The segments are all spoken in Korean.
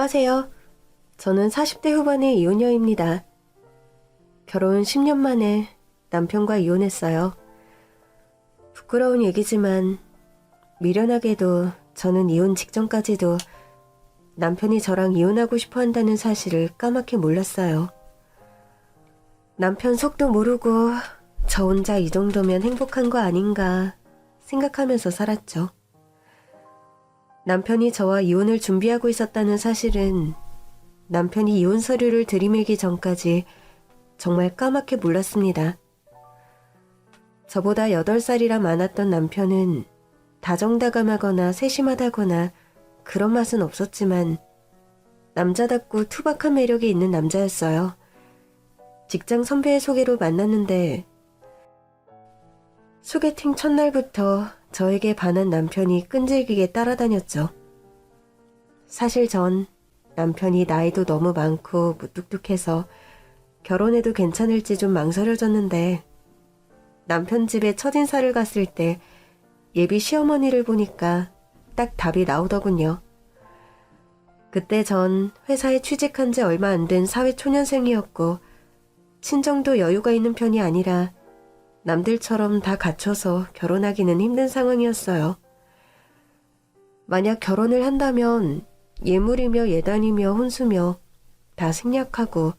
안녕하세요. 저는 40대 후반의 이혼녀입니다. 결혼 10년 만에 남편과 이혼했어요. 부끄러운 얘기지만 미련하게도 저는 이혼 직전까지도 남편이 저랑 이혼하고 싶어 한다는 사실을 까맣게 몰랐어요. 남편 속도 모르고 저 혼자 이 정도면 행복한 거 아닌가 생각하면서 살았죠. 남편이 저와 이혼을 준비하고 있었다는 사실은 남편이 이혼 서류를 들이밀기 전까지 정말 까맣게 몰랐습니다. 저보다 8살이라 많았던 남편은 다정다감하거나 세심하다거나 그런 맛은 없었지만 남자답고 투박한 매력이 있는 남자였어요. 직장 선배의 소개로 만났는데 소개팅 첫날부터 저에게 반한 남편이 끈질기게 따라다녔죠. 사실 전 남편이 나이도 너무 많고 무뚝뚝해서 결혼해도 괜찮을지 좀 망설여졌는데 남편 집에 첫인사를 갔을 때 예비 시어머니를 보니까 딱 답이 나오더군요. 그때 전 회사에 취직한 지 얼마 안 된 사회초년생이었고 친정도 여유가 있는 편이 아니라 남들처럼 다 갖춰서 결혼하기는 힘든 상황이었어요. 만약 결혼을 한다면 예물이며 예단이며 혼수며 다 생략하고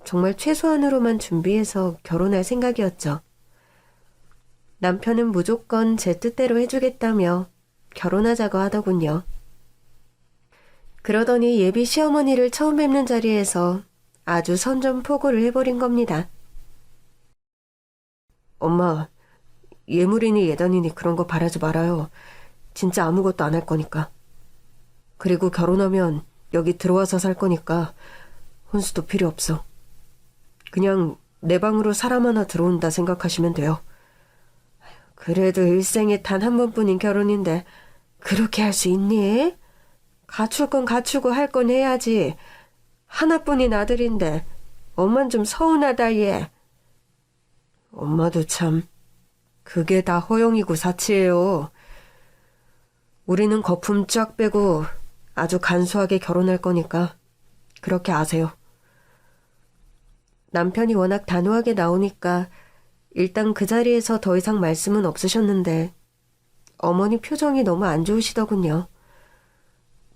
정말 최소한으로만 준비해서 결혼할 생각이었죠. 남편은 무조건 제 뜻대로 해주겠다며 결혼하자고 하더군요. 그러더니 예비 시어머니를 처음 뵙는 자리에서 아주 선전포고를 해버린 겁니다. 엄마, 예물이니 예단이니 그런 거 바라지 말아요. 진짜 아무것도 안 할 거니까. 그리고 결혼하면 여기 들어와서 살 거니까 혼수도 필요 없어. 그냥 내 방으로 사람 하나 들어온다 생각하시면 돼요. 그래도 일생에 단 한 번뿐인 결혼인데 그렇게 할 수 있니? 갖출 건 갖추고 할 건 해야지. 하나뿐인 아들인데 엄만 좀 서운하다 얘. 엄마도 참 그게 다 허영이고 사치예요. 우리는 거품 쫙 빼고 아주 간소하게 결혼할 거니까 그렇게 아세요. 남편이 워낙 단호하게 나오니까 일단 그 자리에서 더 이상 말씀은 없으셨는데 어머니 표정이 너무 안 좋으시더군요.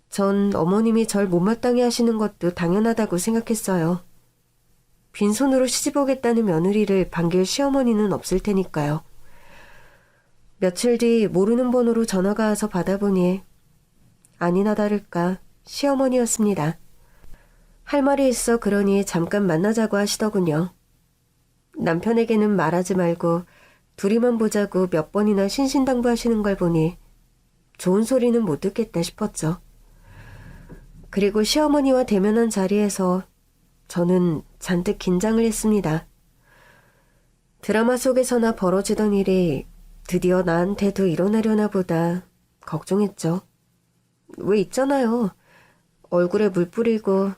전 어머님이 절 못마땅해 하시는 것도 당연하다고 생각했어요. 빈손으로 시집 오겠다는 며느리를 반길 시어머니는 없을 테니까요. 며칠 뒤 모르는 번호로 전화가 와서 받아보니 아니나 다를까 시어머니였습니다. 할 말이 있어 그러니 잠깐 만나자고 하시더군요. 남편에게는 말하지 말고 둘이만 보자고 몇 번이나 신신당부하시는 걸 보니 좋은 소리는 못 듣겠다 싶었죠. 그리고 시어머니와 대면한 자리에서 저는 잔뜩 긴장을 했습니다. 드라마 속에서나 벌어지던 일이 드디어 나한테도 일어나려나 보다 걱정했죠. 왜 있잖아요. 얼굴에 물 뿌리고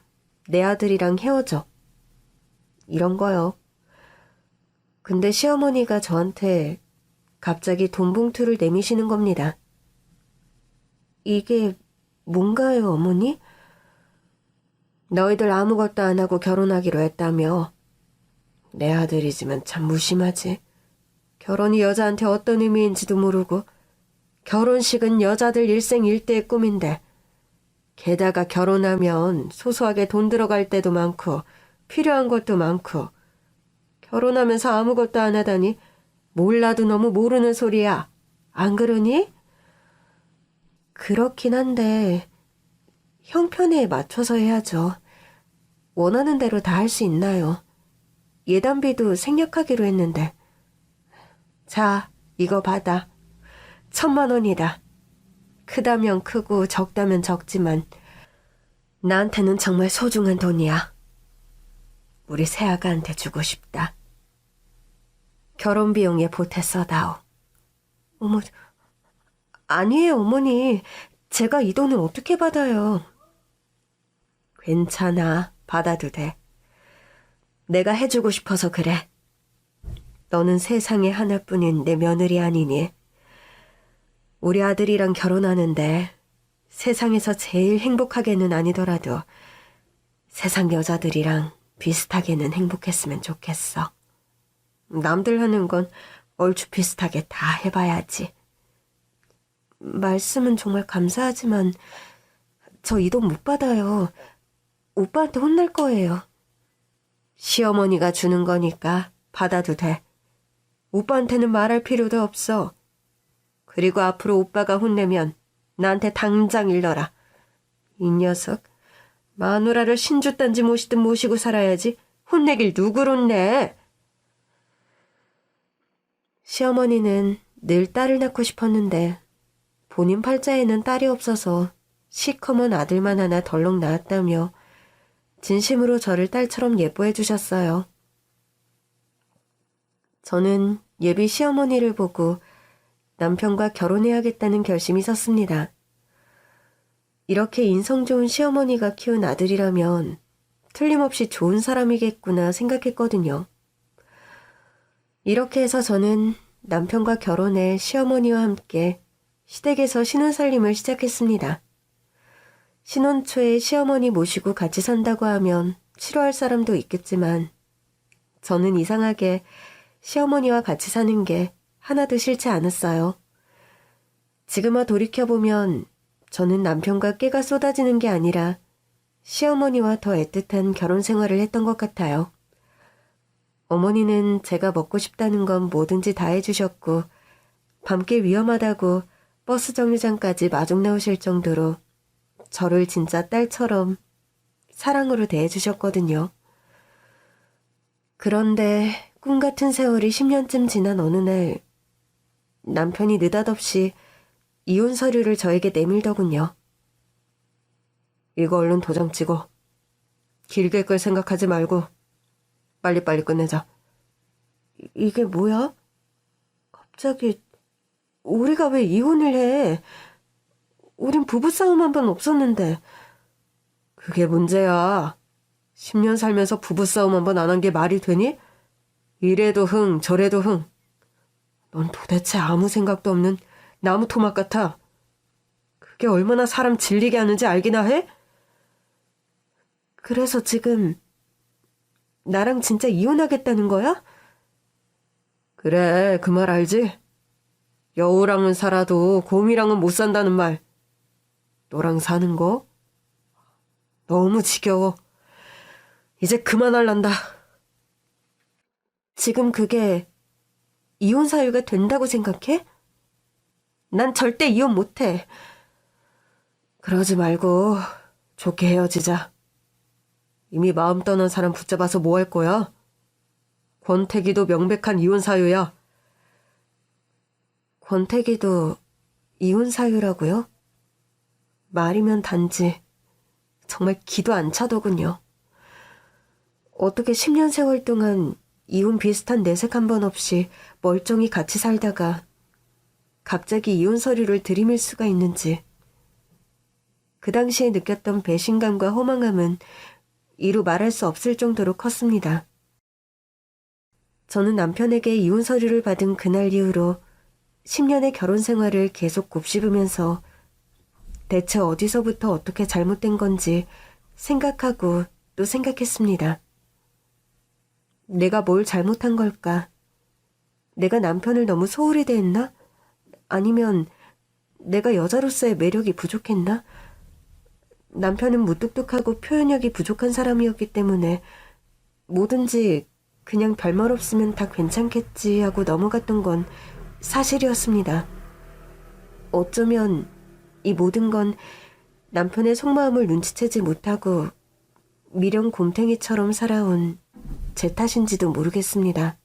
내 아들이랑 헤어져. 이런 거요. 근데 시어머니가 저한테 갑자기 돈 봉투를 내미시는 겁니다. 이게 뭔가요, 어머니? 너희들 아무것도 안 하고 결혼하기로 했다며. 내 아들이지만 참 무심하지. 결혼이 여자한테 어떤 의미인지도 모르고 결혼식은 여자들 일생일대의 꿈인데 게다가 결혼하면 소소하게 돈 들어갈 때도 많고 필요한 것도 많고 결혼하면서 아무것도 안 하다니 몰라도 너무 모르는 소리야. 안 그러니? 그렇긴 한데 형편에 맞춰서 해야죠. 원하는 대로 다 할 수 있나요? 예단비도 생략하기로 했는데. 자, 이거 받아. 1,000,000원이다. 크다면 크고 적다면 적지만 나한테는 정말 소중한 돈이야. 우리 새아가한테 주고 싶다. 결혼 비용에 보태 써다오. 어머, 아니에요, 어머니. 제가 이 돈을 어떻게 받아요? 괜찮아, 받아도 돼. 내가 해주고 싶어서 그래. 너는 세상에 하나뿐인 내 며느리 아니니. 우리 아들이랑 결혼하는데 세상에서 제일 행복하게는 아니더라도 세상 여자들이랑 비슷하게는 행복했으면 좋겠어. 남들 하는 건 얼추 비슷하게 다 해봐야지. 말씀은 정말 감사하지만 저 이 돈 못 받아요. 오빠한테 혼날 거예요. 시어머니가 주는 거니까 받아도 돼. 오빠한테는 말할 필요도 없어. 그리고 앞으로 오빠가 혼내면 나한테 당장 일러라. 이 녀석, 마누라를 신주단지 모시듯 모시고 살아야지 혼내길 누구를 혼내. 시어머니는 늘 딸을 낳고 싶었는데 본인 팔자에는 딸이 없어서 시커먼 아들만 하나 덜렁 낳았다며 진심으로 저를 딸처럼 예뻐해 주셨어요. 저는 예비 시어머니를 보고 남편과 결혼해야겠다는 결심이 섰습니다. 이렇게 인성 좋은 시어머니가 키운 아들이라면 틀림없이 좋은 사람이겠구나 생각했거든요. 이렇게 해서 저는 남편과 결혼해 시어머니와 함께 시댁에서 신혼살림을 시작했습니다. 신혼 초에 시어머니 모시고 같이 산다고 하면 싫어할 사람도 있겠지만 저는 이상하게 시어머니와 같이 사는 게 하나도 싫지 않았어요. 지금아 돌이켜보면 저는 남편과 깨가 쏟아지는 게 아니라 시어머니와 더 애틋한 결혼 생활을 했던 것 같아요. 어머니는 제가 먹고 싶다는 건 뭐든지 다 해주셨고 밤길 위험하다고 버스 정류장까지 마중 나오실 정도로 저를 진짜 딸처럼 사랑으로 대해주셨거든요. 그런데 꿈 같은 세월이 10년쯤 지난 어느 날 남편이 느닷없이 이혼 서류를 저에게 내밀더군요. 이거 얼른 도장 찍어. 길게 끌 생각하지 말고 빨리빨리 끝내자. 이게 뭐야? 갑자기 우리가 왜 이혼을 해? 우린 부부싸움 한 번 없었는데. 그게 문제야. 10년 살면서 부부싸움 한 번 안 한 게 말이 되니? 이래도 흥 저래도 흥. 넌 도대체 아무 생각도 없는 나무 토막 같아. 그게 얼마나 사람 질리게 하는지 알기나 해? 그래서 지금 나랑 진짜 이혼하겠다는 거야? 그래, 그 말 알지? 여우랑은 살아도 곰이랑은 못 산다는 말. 너랑 사는 거? 너무 지겨워. 이제 그만할란다. 지금 그게 이혼 사유가 된다고 생각해? 난 절대 이혼 못해. 그러지 말고 좋게 헤어지자. 이미 마음 떠난 사람 붙잡아서 뭐 할 거야? 권태기도 명백한 이혼 사유야. 권태기도 이혼 사유라고요? 말이면 단지 정말 기도 안 차더군요. 어떻게 10년 세월 동안 이혼 비슷한 내색 한 번 없이 멀쩡히 같이 살다가 갑자기 이혼 서류를 들이밀 수가 있는지. 그 당시에 느꼈던 배신감과 허망함은 이루 말할 수 없을 정도로 컸습니다. 저는 남편에게 이혼 서류를 받은 그날 이후로 10년의 결혼 생활을 계속 곱씹으면서 대체 어디서부터 어떻게 잘못된 건지 생각하고 또 생각했습니다. 내가 뭘 잘못한 걸까? 내가 남편을 너무 소홀히 대했나? 아니면 내가 여자로서의 매력이 부족했나? 남편은 무뚝뚝하고 표현력이 부족한 사람이었기 때문에 뭐든지 그냥 별말 없으면 다 괜찮겠지 하고 넘어갔던 건 사실이었습니다. 어쩌면 이 모든 건 남편의 속마음을 눈치채지 못하고 미련 곰탱이처럼 살아온 제 탓인지도 모르겠습니다.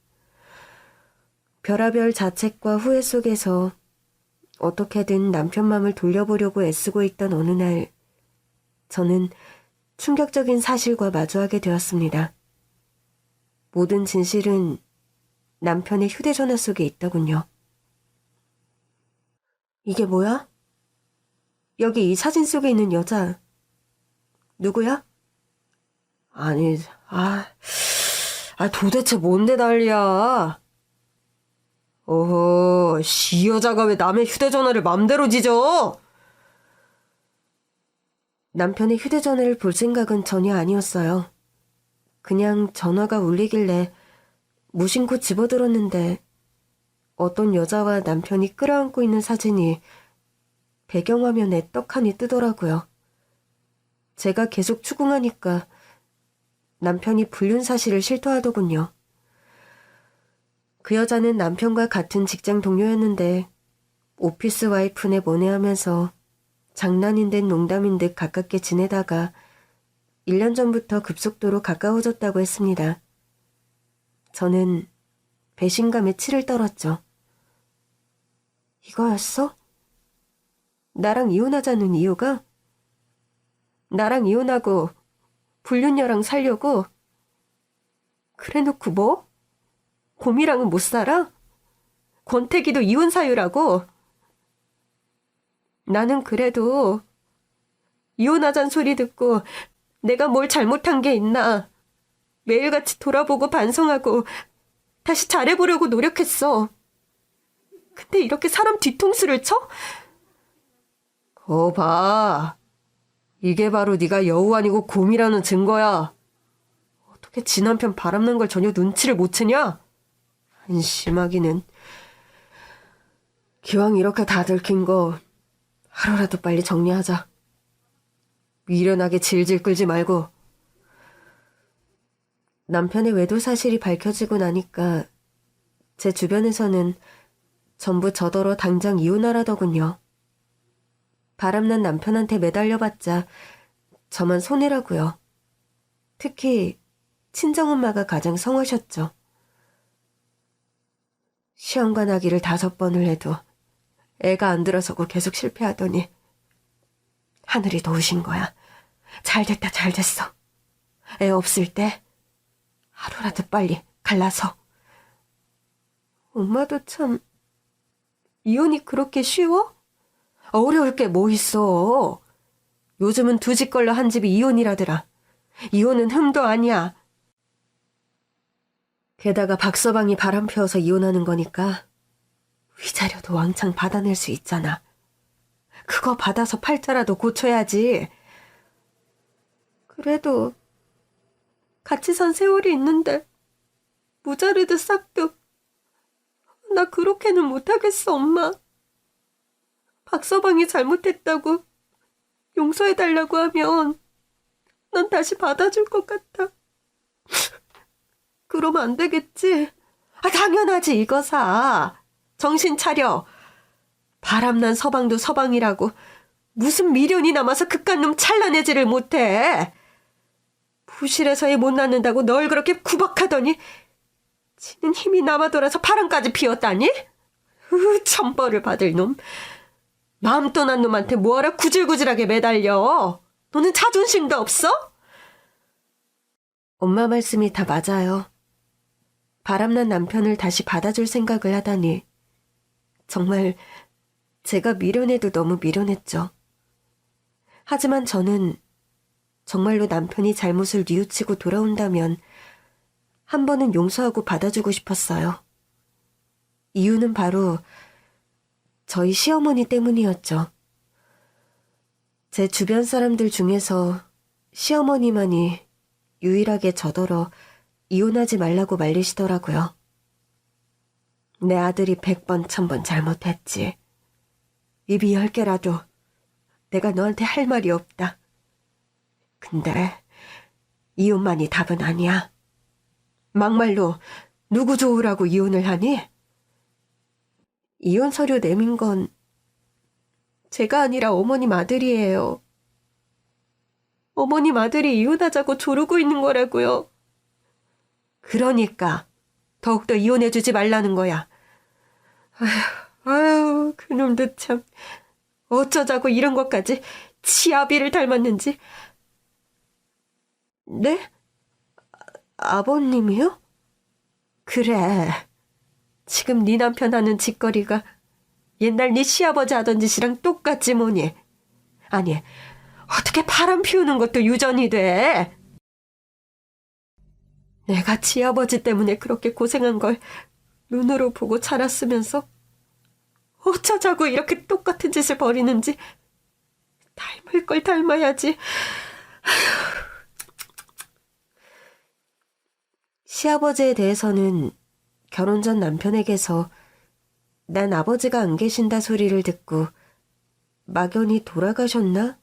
별하별 자책과 후회 속에서 어떻게든 남편 맘을 돌려보려고 애쓰고 있던 어느 날 저는 충격적인 사실과 마주하게 되었습니다. 모든 진실은 남편의 휴대전화 속에 있더군요. 이게 뭐야? 여기 이 사진 속에 있는 여자 누구야? 아니, 도대체 뭔데 난리야? 어허, 이 여자가 왜 남의 휴대전화를 맘대로 뒤져? 남편의 휴대전화를 볼 생각은 전혀 아니었어요. 그냥 전화가 울리길래 무심코 집어들었는데 어떤 여자와 남편이 끌어안고 있는 사진이 배경화면에 떡하니 뜨더라고요. 제가 계속 추궁하니까 남편이 불륜 사실을 실토하더군요. 그 여자는 남편과 같은 직장 동료였는데 오피스 와이프네 뭐네 하면서 장난인 듯 농담인 듯 가깝게 지내다가 1년 전부터 급속도로 가까워졌다고 했습니다. 저는 배신감에 치를 떨었죠. 이거였어? 나랑 이혼하자는 이유가? 나랑 이혼하고 불륜녀랑 살려고? 그래놓고 뭐? 곰이랑은 못 살아? 권태기도 이혼 사유라고? 나는 그래도 이혼하잔 소리 듣고 내가 뭘 잘못한 게 있나 매일같이 돌아보고 반성하고 다시 잘해보려고 노력했어. 근데 이렇게 사람 뒤통수를 쳐? 봐. 이게 바로 네가 여우 아니고 곰이라는 증거야. 어떻게 지 남편 바람난 걸 전혀 눈치를 못 채냐? 한심하기는. 기왕 이렇게 다 들킨 거 하루라도 빨리 정리하자. 미련하게 질질 끌지 말고. 남편의 외도 사실이 밝혀지고 나니까 제 주변에서는 전부 저더러 당장 이혼하라더군요. 바람난 남편한테 매달려봤자 저만 손해라고요. 특히 친정엄마가 가장 성하셨죠. 시험관 하기를 5번을 해도 애가 안 들어서고 계속 실패하더니 하늘이 도우신 거야. 잘됐다 잘됐어. 애 없을 때 하루라도 빨리 갈라서. 엄마도 참 이혼이 그렇게 쉬워? 어려울 게 뭐 있어. 요즘은 2집 걸러 한 집이 이혼이라더라. 이혼은 흠도 아니야. 게다가 박서방이 바람 피워서 이혼하는 거니까 위자료도 왕창 받아낼 수 있잖아. 그거 받아서 팔자라도 고쳐야지. 그래도 같이 산 세월이 있는데 무자르도 싹도 나 그렇게는 못하겠어, 엄마. 박서방이 잘못했다고 용서해달라고 하면 난 다시 받아줄 것 같아. 그러면 안 되겠지? 당연하지, 이거사. 정신 차려. 바람난 서방도 서방이라고 무슨 미련이 남아서 그깟 놈 찬란해지를 못해. 부실해서 애 못 낳는다고 널 그렇게 구박하더니 지는 힘이 남아돌아서 바람까지 피웠다니? 천벌을 받을 놈. 마음 떠난 놈한테 뭐하러 구질구질하게 매달려. 너는 자존심도 없어? 엄마 말씀이 다 맞아요. 바람난 남편을 다시 받아줄 생각을 하다니 정말 제가 미련해도 너무 미련했죠. 하지만 저는 정말로 남편이 잘못을 뉘우치고 돌아온다면 한 번은 용서하고 받아주고 싶었어요. 이유는 바로 저희 시어머니 때문이었죠. 제 주변 사람들 중에서 시어머니만이 유일하게 저더러 이혼하지 말라고 말리시더라고요. 내 아들이 100번 1000번 잘못했지. 입이 10개라도 내가 너한테 할 말이 없다. 근데 이혼만이 답은 아니야. 막말로 누구 좋으라고 이혼을 하니? 이혼 서류 내민 건 제가 아니라 어머님 아들이에요. 어머님 아들이 이혼하자고 조르고 있는 거라고요. 그러니까 더욱더 이혼해주지 말라는 거야. 아휴, 그놈도 참 어쩌자고 이런 것까지 치아비를 닮았는지. 네? 아버님이요? 그래. 지금 네 남편 하는 짓거리가 옛날 네 시아버지 하던 짓이랑 똑같지 뭐니. 아니, 어떻게 바람 피우는 것도 유전이 돼? 내가 시아버지 때문에 그렇게 고생한 걸 눈으로 보고 자랐으면서 어쩌자고 이렇게 똑같은 짓을 벌이는지 닮을 걸 닮아야지. 시아버지에 대해서는 결혼 전 남편에게서 난 아버지가 안 계신다 소리를 듣고 막연히 돌아가셨나?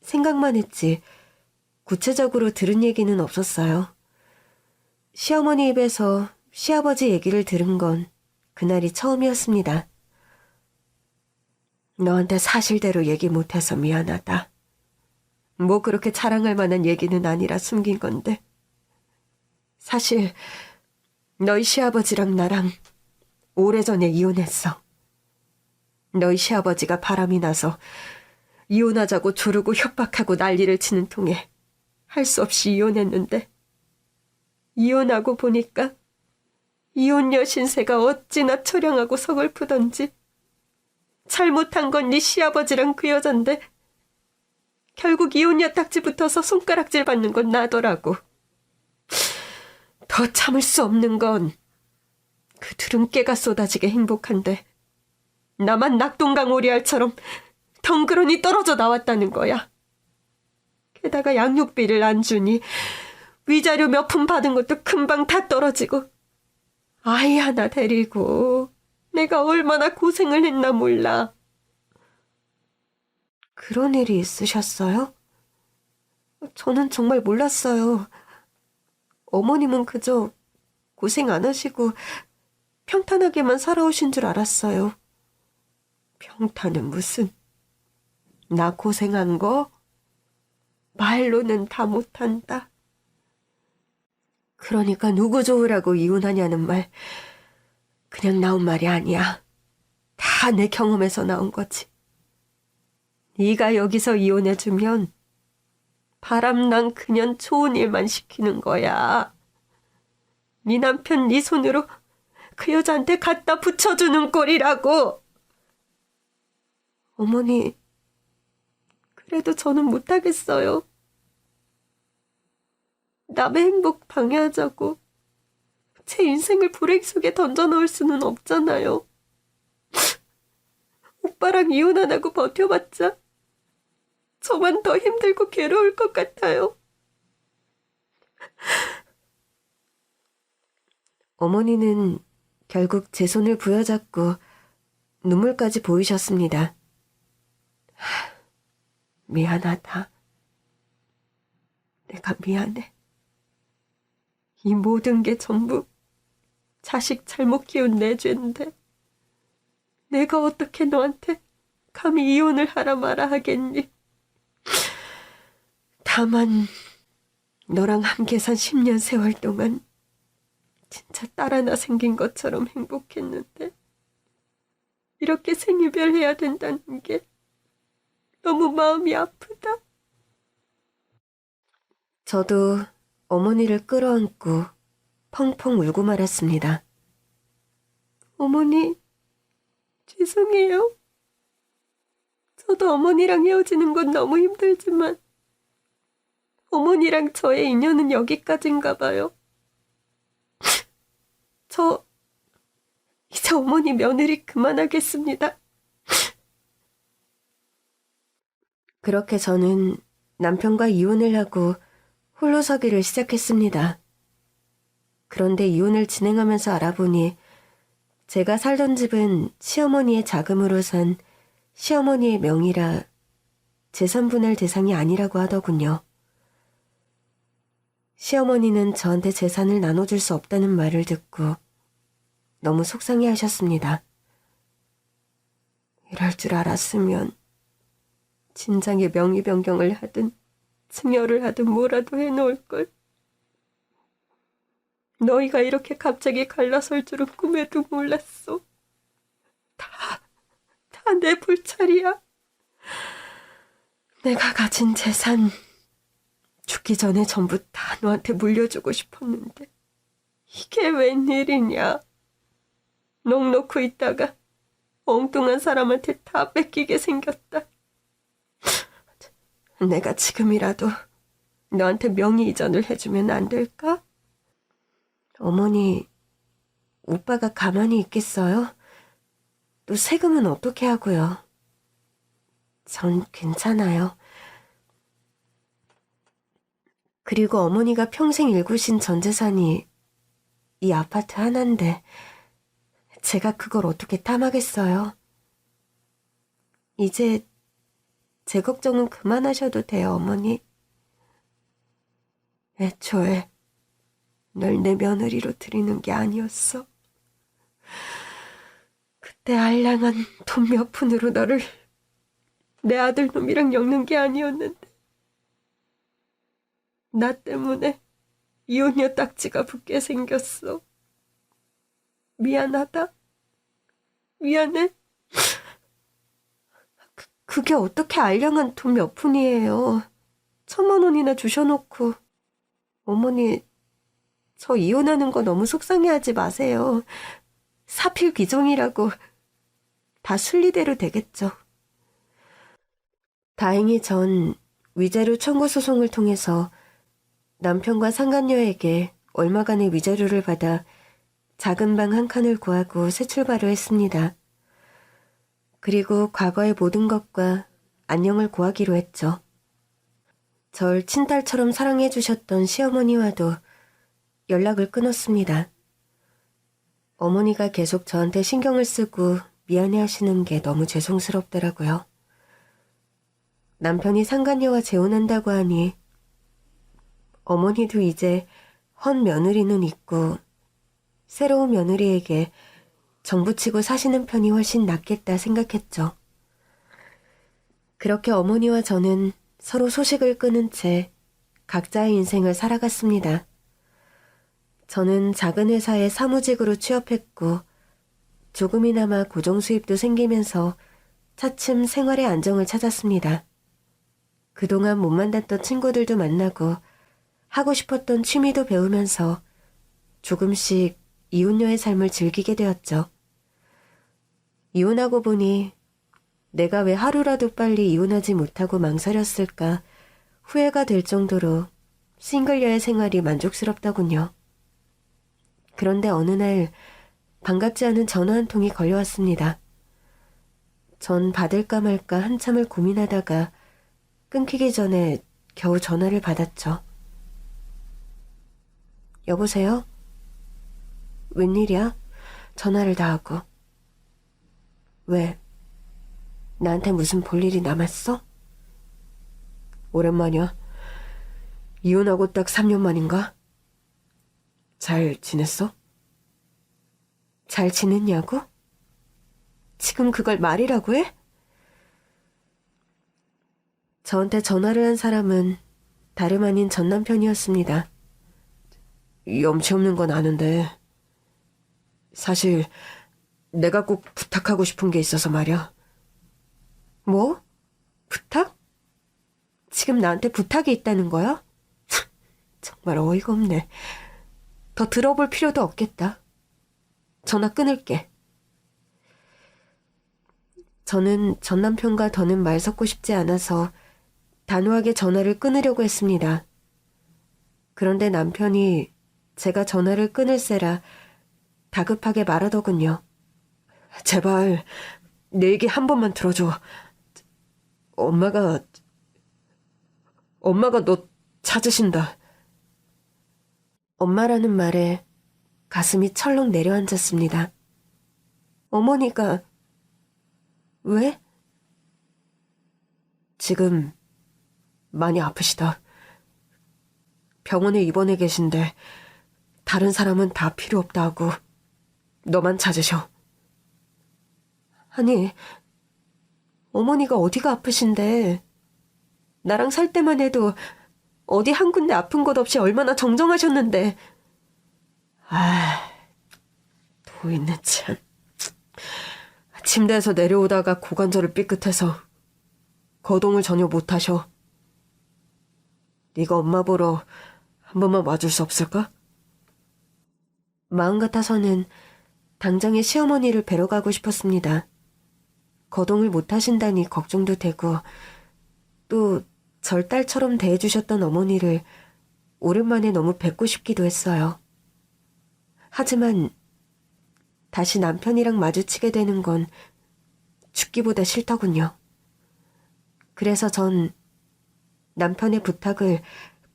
생각만 했지 구체적으로 들은 얘기는 없었어요. 시어머니 입에서 시아버지 얘기를 들은 건 그날이 처음이었습니다. 너한테 사실대로 얘기 못해서 미안하다. 뭐 그렇게 자랑할 만한 얘기는 아니라 숨긴 건데. 사실 너희 시아버지랑 나랑 오래전에 이혼했어. 너희 시아버지가 바람이 나서 이혼하자고 조르고 협박하고 난리를 치는 통에 할 수 없이 이혼했는데 이혼하고 보니까 이혼녀 신세가 어찌나 처량하고 서글프던지 잘못한 건 네 시아버지랑 그 여잔데 결국 이혼녀 딱지 붙어서 손가락질 받는 건 나더라고. 더 참을 수 없는 건 그 둘은 깨가 쏟아지게 행복한데 나만 낙동강 오리알처럼 덩그러니 떨어져 나왔다는 거야. 게다가 양육비를 안 주니 위자료 몇 푼 받은 것도 금방 다 떨어지고 아이 하나 데리고 내가 얼마나 고생을 했나 몰라. 그런 일이 있으셨어요? 저는 정말 몰랐어요. 어머님은 그저 고생 안 하시고 평탄하게만 살아오신 줄 알았어요. 평탄은 무슨. 나 고생한 거 말로는 다 못한다. 그러니까 누구 좋으라고 이혼하냐는 말 그냥 나온 말이 아니야. 다 내 경험에서 나온 거지. 네가 여기서 이혼해주면 바람난 그년 좋은 일만 시키는 거야. 네 남편 네 손으로 그 여자한테 갖다 붙여주는 꼴이라고. 어머니, 그래도 저는 못하겠어요. 남의 행복 방해하자고 제 인생을 불행 속에 던져놓을 수는 없잖아요. 오빠랑 이혼 안 하고 버텨봤자 저만 더 힘들고 괴로울 것 같아요. 어머니는 결국 제 손을 부여잡고 눈물까지 보이셨습니다. 미안하다. 내가 미안해. 이 모든 게 전부 자식 잘못 키운 내 죄인데 내가 어떻게 너한테 감히 이혼을 하라 마라 하겠니? 다만 너랑 함께 산 10년 세월 동안 진짜 딸 하나 생긴 것처럼 행복했는데 이렇게 생이별해야 된다는 게 너무 마음이 아프다. 저도 어머니를 끌어안고 펑펑 울고 말았습니다. 어머니, 죄송해요. 저도 어머니랑 헤어지는 건 너무 힘들지만 어머니랑 저의 인연은 여기까지인가 봐요. 저 이제 어머니 며느리 그만하겠습니다. 그렇게 저는 남편과 이혼을 하고 홀로 서기를 시작했습니다. 그런데 이혼을 진행하면서 알아보니 제가 살던 집은 시어머니의 자금으로 산 시어머니의 명의라 재산분할 대상이 아니라고 하더군요. 시어머니는 저한테 재산을 나눠줄 수 없다는 말을 듣고 너무 속상해 하셨습니다. 이럴 줄 알았으면 진작에 명의 변경을 하든 증여를 하든 뭐라도 해놓을걸. 너희가 이렇게 갑자기 갈라설 줄은 꿈에도 몰랐어. 다 내 불찰이야. 내가 가진 재산 죽기 전에 전부 다 너한테 물려주고 싶었는데 이게 웬일이냐. 넋 놓고 있다가 엉뚱한 사람한테 다 뺏기게 생겼다. 내가 지금이라도 너한테 명의 이전을 해주면 안 될까? 어머니, 오빠가 가만히 있겠어요? 또 세금은 어떻게 하고요? 전 괜찮아요. 그리고 어머니가 평생 일구신 전 재산이 이 아파트 하나인데 제가 그걸 어떻게 탐하겠어요. 이제 제 걱정은 그만하셔도 돼요, 어머니. 애초에 널 내 며느리로 들이는 게 아니었어. 그때 알량한 돈 몇 푼으로 너를 내 아들 놈이랑 엮는 게 아니었는데 나 때문에 이혼녀 딱지가 붙게 생겼어. 미안하다. 미안해. 그게 어떻게 알량한 돈 몇 푼이에요. 1,000만 원이나 주셔놓고. 어머니, 저 이혼하는 거 너무 속상해하지 마세요. 사필 귀정이라고 다 순리대로 되겠죠. 다행히 전 위자료 청구 소송을 통해서 남편과 상간녀에게 얼마간의 위자료를 받아 작은 방 한 칸을 구하고 새 출발을 했습니다. 그리고 과거의 모든 것과 안녕을 고하기로 했죠. 절 친딸처럼 사랑해 주셨던 시어머니와도 연락을 끊었습니다. 어머니가 계속 저한테 신경을 쓰고 미안해 하시는 게 너무 죄송스럽더라고요. 남편이 상간녀와 재혼한다고 하니 어머니도 이제 헌 며느리는 있고 새로운 며느리에게 정부치고 사시는 편이 훨씬 낫겠다 생각했죠. 그렇게 어머니와 저는 서로 소식을 끊은 채 각자의 인생을 살아갔습니다. 저는 작은 회사에 사무직으로 취업했고 조금이나마 고정 수입도 생기면서 차츰 생활의 안정을 찾았습니다. 그동안 못 만났던 친구들도 만나고 하고 싶었던 취미도 배우면서 조금씩 이혼녀의 삶을 즐기게 되었죠. 이혼하고 보니 내가 왜 하루라도 빨리 이혼하지 못하고 망설였을까 후회가 될 정도로 싱글녀의 생활이 만족스럽더군요. 그런데 어느 날 반갑지 않은 전화 한 통이 걸려왔습니다. 전 받을까 말까 한참을 고민하다가 끊기기 전에 겨우 전화를 받았죠. 여보세요? 웬일이야? 전화를 다 하고. 왜? 나한테 무슨 볼 일이 남았어? 오랜만이야. 이혼하고 딱 3년 만인가? 잘 지냈어? 잘 지냈냐고? 지금 그걸 말이라고 해? 저한테 전화를 한 사람은 다름 아닌 전 남편이었습니다. 염치 없는 건 아는데 사실 내가 꼭 부탁하고 싶은 게 있어서 말이야. 뭐? 부탁? 지금 나한테 부탁이 있다는 거야? 정말 어이가 없네. 더 들어볼 필요도 없겠다. 전화 끊을게. 저는 전 남편과 더는 말 섞고 싶지 않아서 단호하게 전화를 끊으려고 했습니다. 그런데 남편이 제가 전화를 끊을세라 다급하게 말하더군요. 제발 내 얘기 한 번만 들어줘. 엄마가 너 찾으신다. 엄마라는 말에 가슴이 철렁 내려앉았습니다. 어머니가 왜? 지금 많이 아프시다. 병원에 입원해 계신데 다른 사람은 다 필요 없다 하고 너만 찾으셔. 아니, 어머니가 어디가 아프신데? 나랑 살 때만 해도 어디 한 군데 아픈 곳 없이 얼마나 정정하셨는데. 도있는 참. 침대에서 내려오다가 고관절을 삐끗해서 거동을 전혀 못하셔. 네가 엄마 보러 한 번만 와줄 수 없을까? 마음 같아서는 당장에 시어머니를 뵈러 가고 싶었습니다. 거동을 못하신다니 걱정도 되고 또 절 딸처럼 대해주셨던 어머니를 오랜만에 너무 뵙고 싶기도 했어요. 하지만 다시 남편이랑 마주치게 되는 건 죽기보다 싫더군요. 그래서 전 남편의 부탁을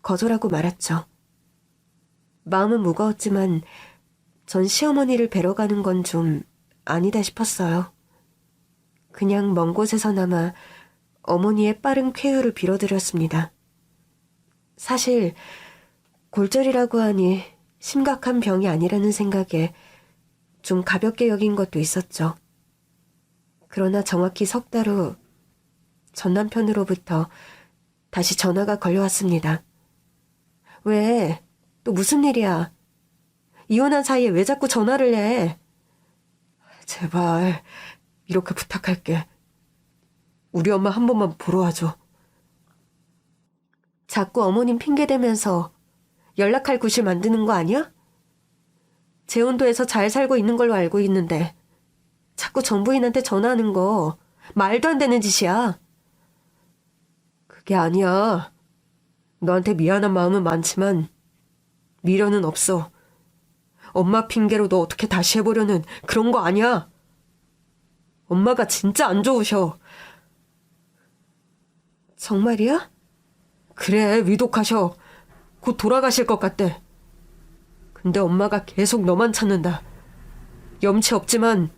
거절하고 말았죠. 마음은 무거웠지만 전 시어머니를 뵈러 가는 건 좀 아니다 싶었어요. 그냥 먼 곳에서나마 어머니의 빠른 쾌유를 빌어드렸습니다. 사실 골절이라고 하니 심각한 병이 아니라는 생각에 좀 가볍게 여긴 것도 있었죠. 그러나 정확히 석 달 후 전 남편으로부터 다시 전화가 걸려왔습니다. 왜? 또 무슨 일이야? 이혼한 사이에 왜 자꾸 전화를 해? 제발 이렇게 부탁할게. 우리 엄마 한 번만 보러 와줘. 자꾸 어머님 핑계대면서 연락할 구실 만드는 거 아니야? 제온도에서 잘 살고 있는 걸로 알고 있는데 자꾸 전부인한테 전화하는 거 말도 안 되는 짓이야. 그게 아니야. 너한테 미안한 마음은 많지만 미련은 없어. 엄마 핑계로 너 어떻게 다시 해보려는 그런 거 아니야. 엄마가 진짜 안 좋으셔. 정말이야? 그래, 위독하셔. 곧 돌아가실 것 같대. 근데 엄마가 계속 너만 찾는다. 염치 없지만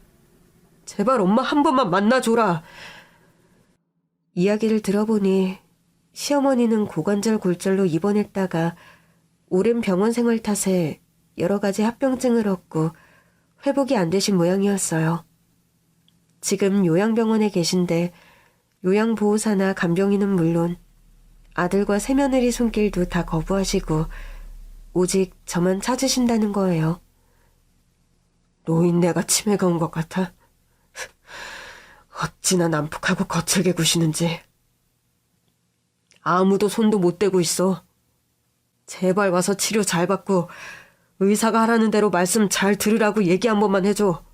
제발 엄마 한 번만 만나줘라. 이야기를 들어보니 시어머니는 고관절 골절로 입원했다가 오랜 병원 생활 탓에 여러 가지 합병증을 얻고 회복이 안 되신 모양이었어요. 지금 요양병원에 계신데 요양보호사나 간병인은 물론 아들과 새며느리 손길도 다 거부하시고 오직 저만 찾으신다는 거예요. 노인네가 치매가 온 것 같아. 어찌나 난폭하고 거칠게 구시는지. 아무도 손도 못 대고 있어. 제발 와서 치료 잘 받고 의사가 하라는 대로 말씀 잘 들으라고 얘기 한 번만 해줘.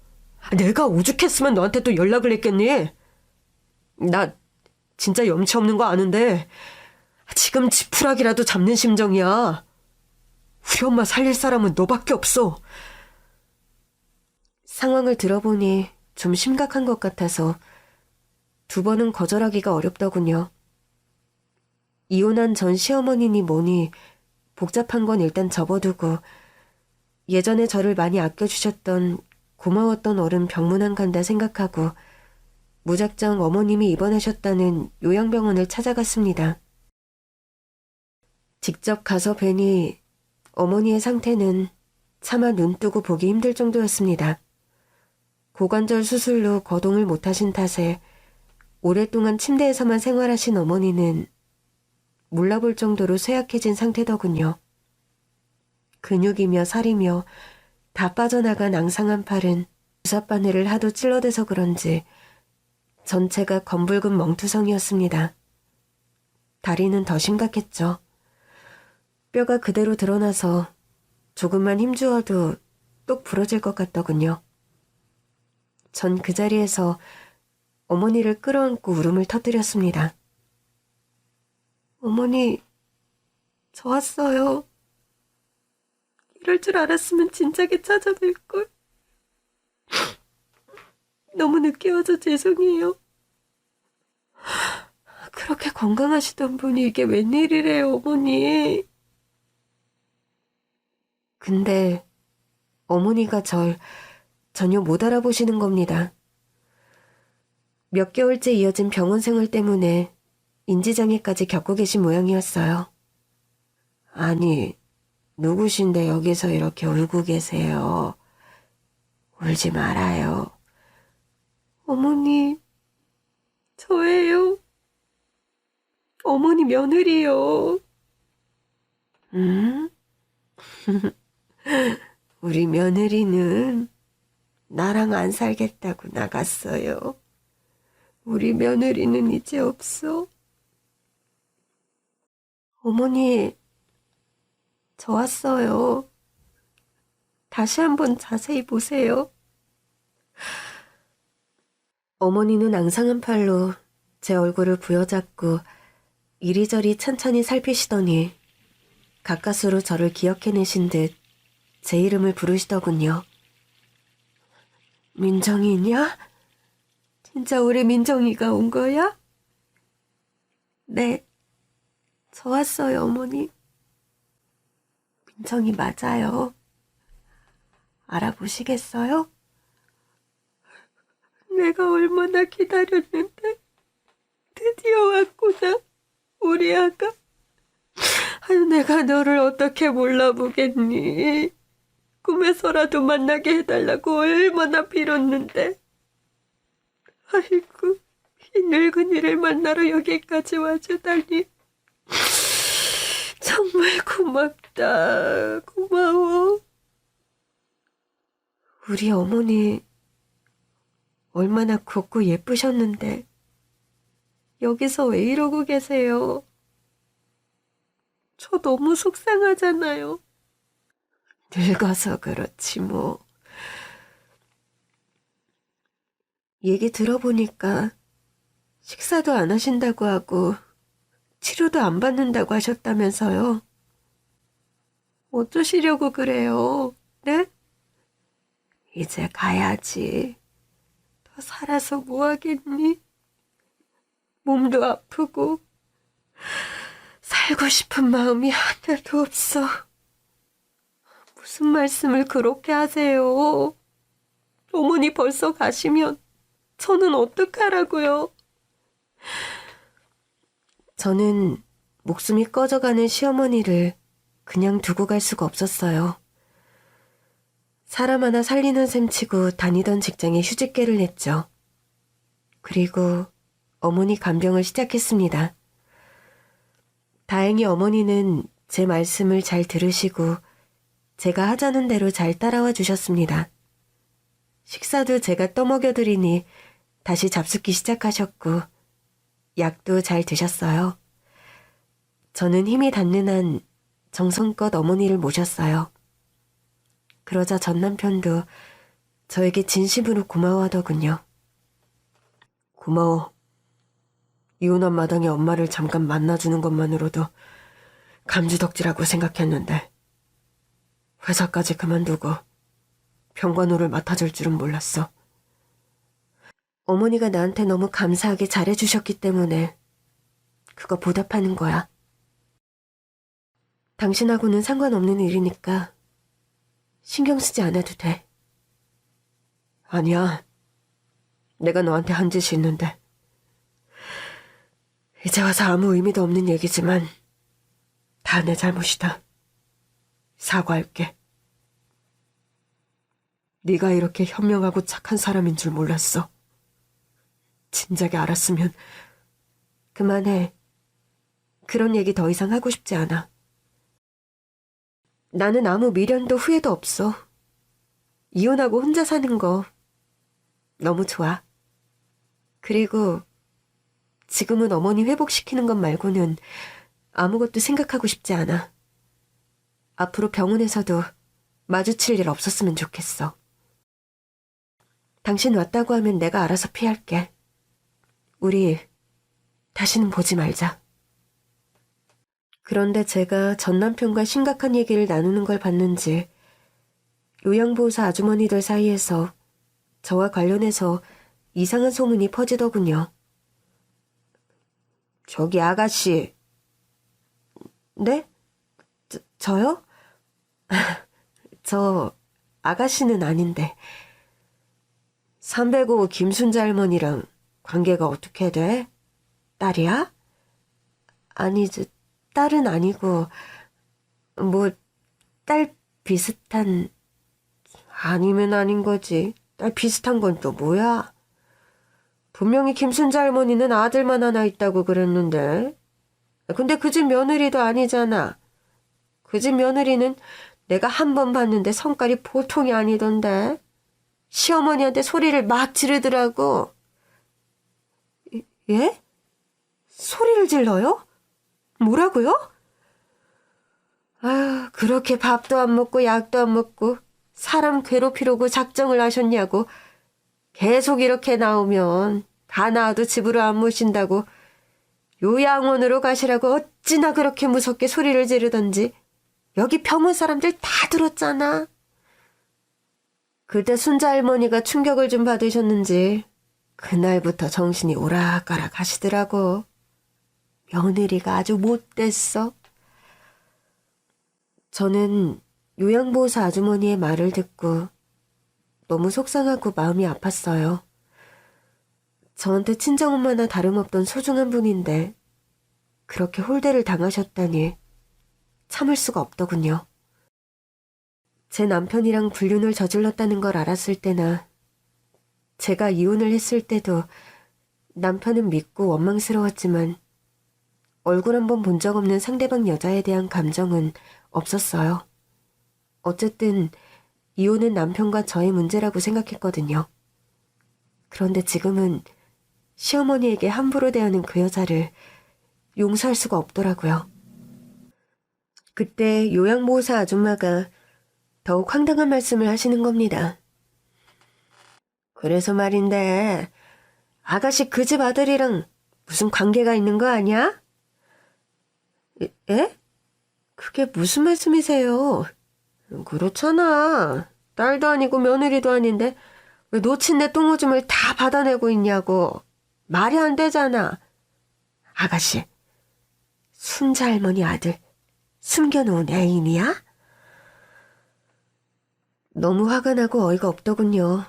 내가 오죽했으면 너한테 또 연락을 했겠니? 나 진짜 염치 없는 거 아는데 지금 지푸라기라도 잡는 심정이야. 우리 엄마 살릴 사람은 너밖에 없어. 상황을 들어보니 좀 심각한 것 같아서 두 번은 거절하기가 어렵더군요. 이혼한 전 시어머니니 뭐니 복잡한 건 일단 접어두고 예전에 저를 많이 아껴주셨던 고마웠던 어른 병문안 간다 생각하고 무작정 어머님이 입원하셨다는 요양병원을 찾아갔습니다. 직접 가서 뵈니 어머니의 상태는 차마 눈 뜨고 보기 힘들 정도였습니다. 고관절 수술로 거동을 못하신 탓에 오랫동안 침대에서만 생활하신 어머니는 몰라볼 정도로 쇠약해진 상태더군요. 근육이며 살이며 다 빠져나간 앙상한 팔은 주사바늘을 하도 찔러대서 그런지 전체가 검붉은 멍투성이었습니다. 다리는 더 심각했죠. 뼈가 그대로 드러나서 조금만 힘주어도 똑 부러질 것 같더군요. 전 그 자리에서 어머니를 끌어안고 울음을 터뜨렸습니다. 어머니, 저 왔어요. 이럴 줄 알았으면 진작에 찾아뵐걸. 너무 늦게 와서 죄송해요. 그렇게 건강하시던 분이 이게 웬일이래요, 어머니. 근데 어머니가 절 전혀 못 알아보시는 겁니다. 몇 개월째 이어진 병원 생활 때문에 인지장애까지 겪고 계신 모양이었어요. 아니, 누구신데 여기서 이렇게 울고 계세요? 울지 말아요. 어머니, 저예요. 어머니 며느리요. 응? 우리 며느리는 나랑 안 살겠다고 나갔어요. 우리 며느리는 이제 없어. 어머니, 저 왔어요. 다시 한번 자세히 보세요. 어머니는 앙상한 팔로 제 얼굴을 부여잡고 이리저리 찬찬히 살피시더니 가까스로 저를 기억해내신 듯 제 이름을 부르시더군요. 민정이냐? 진짜 우리 민정이가 온 거야? 네, 저 왔어요, 어머니. 민정이 맞아요. 알아보시겠어요? 내가 얼마나 기다렸는데 드디어 왔구나, 우리 아가. 아유, 내가 너를 어떻게 몰라보겠니? 꿈에서라도 만나게 해달라고 얼마나 빌었는데. 아이고, 이 늙은이를 만나러 여기까지 와주다니. 정말 고맙다. 고마워. 우리 어머니 얼마나 곱고 예쁘셨는데 여기서 왜 이러고 계세요? 저 너무 속상하잖아요. 늙어서 그렇지 뭐. 얘기 들어보니까 식사도 안 하신다고 하고 치료도 안 받는다고 하셨다면서요. 어쩌시려고 그래요? 네? 이제 가야지. 더 살아서 뭐 하겠니? 몸도 아프고 살고 싶은 마음이 하나도 없어. 무슨 말씀을 그렇게 하세요? 어머니 벌써 가시면 저는 어떡하라고요? 저는 목숨이 꺼져가는 시어머니를 그냥 두고 갈 수가 없었어요. 사람 하나 살리는 셈치고 다니던 직장에 휴직계를 냈죠. 그리고 어머니 간병을 시작했습니다. 다행히 어머니는 제 말씀을 잘 들으시고 제가 하자는 대로 잘 따라와 주셨습니다. 식사도 제가 떠먹여드리니 다시 잡숫기 시작하셨고 약도 잘 드셨어요. 저는 힘이 닿는 한 정성껏 어머니를 모셨어요. 그러자 전 남편도 저에게 진심으로 고마워하더군요. 고마워. 이혼한 마당에 엄마를 잠깐 만나주는 것만으로도 감지덕지라고 생각했는데 회사까지 그만두고 병관호를 맡아줄 줄은 몰랐어. 어머니가 나한테 너무 감사하게 잘해주셨기 때문에 그거 보답하는 거야. 당신하고는 상관없는 일이니까 신경 쓰지 않아도 돼. 아니야. 내가 너한테 한 짓이 있는데. 이제 와서 아무 의미도 없는 얘기지만 다 내 잘못이다. 사과할게. 네가 이렇게 현명하고 착한 사람인 줄 몰랐어. 진작에 알았으면. 그만해. 그런 얘기 더 이상 하고 싶지 않아. 나는 아무 미련도 후회도 없어. 이혼하고 혼자 사는 거 너무 좋아. 그리고 지금은 어머니 회복시키는 것 말고는 아무것도 생각하고 싶지 않아. 앞으로 병원에서도 마주칠 일 없었으면 좋겠어. 당신 왔다고 하면 내가 알아서 피할게. 우리 다시는 보지 말자. 그런데 제가 전 남편과 심각한 얘기를 나누는 걸 봤는지 요양보호사 아주머니들 사이에서 저와 관련해서 이상한 소문이 퍼지더군요. 저기 아가씨. 네? 저요? 저 아가씨는 아닌데. 305 김순자 할머니랑 관계가 어떻게 돼? 딸이야? 아니, 딸은 아니고 뭐 딸 비슷한. 아니면 아닌 거지. 딸 비슷한 건 또 뭐야? 분명히 김순자 할머니는 아들만 하나 있다고 그랬는데. 근데 그 집 며느리도 아니잖아. 그 집 며느리는 내가 한 번 봤는데 성깔이 보통이 아니던데. 시어머니한테 소리를 막 지르더라고. 예? 소리를 질러요? 뭐라고요? 아유, 그렇게 밥도 안 먹고 약도 안 먹고 사람 괴롭히려고 작정을 하셨냐고. 계속 이렇게 나오면 다 나와도 집으로 안 모신다고 요양원으로 가시라고 어찌나 그렇게 무섭게 소리를 지르던지. 여기 병원 사람들 다 들었잖아. 그때 순자 할머니가 충격을 좀 받으셨는지 그날부터 정신이 오락가락 하시더라고. 며느리가 아주 못됐어. 저는 요양보호사 아주머니의 말을 듣고 너무 속상하고 마음이 아팠어요. 저한테 친정엄마나 다름없던 소중한 분인데 그렇게 홀대를 당하셨다니 참을 수가 없더군요. 제 남편이랑 불륜을 저질렀다는 걸 알았을 때나 제가 이혼을 했을 때도 남편은 믿고 원망스러웠지만 얼굴 한번 본 적 없는 상대방 여자에 대한 감정은 없었어요. 어쨌든 이혼은 남편과 저의 문제라고 생각했거든요. 그런데 지금은 시어머니에게 함부로 대하는 그 여자를 용서할 수가 없더라고요. 그때 요양보호사 아줌마가 더욱 황당한 말씀을 하시는 겁니다. 그래서 말인데 아가씨 그 집 아들이랑 무슨 관계가 있는 거 아니야? 에? 그게 무슨 말씀이세요? 그렇잖아. 딸도 아니고 며느리도 아닌데 왜 놓친 내 똥오줌을 다 받아내고 있냐고. 말이 안 되잖아. 아가씨, 순자 할머니 아들 숨겨놓은 애인이야? 너무 화가 나고 어이가 없더군요.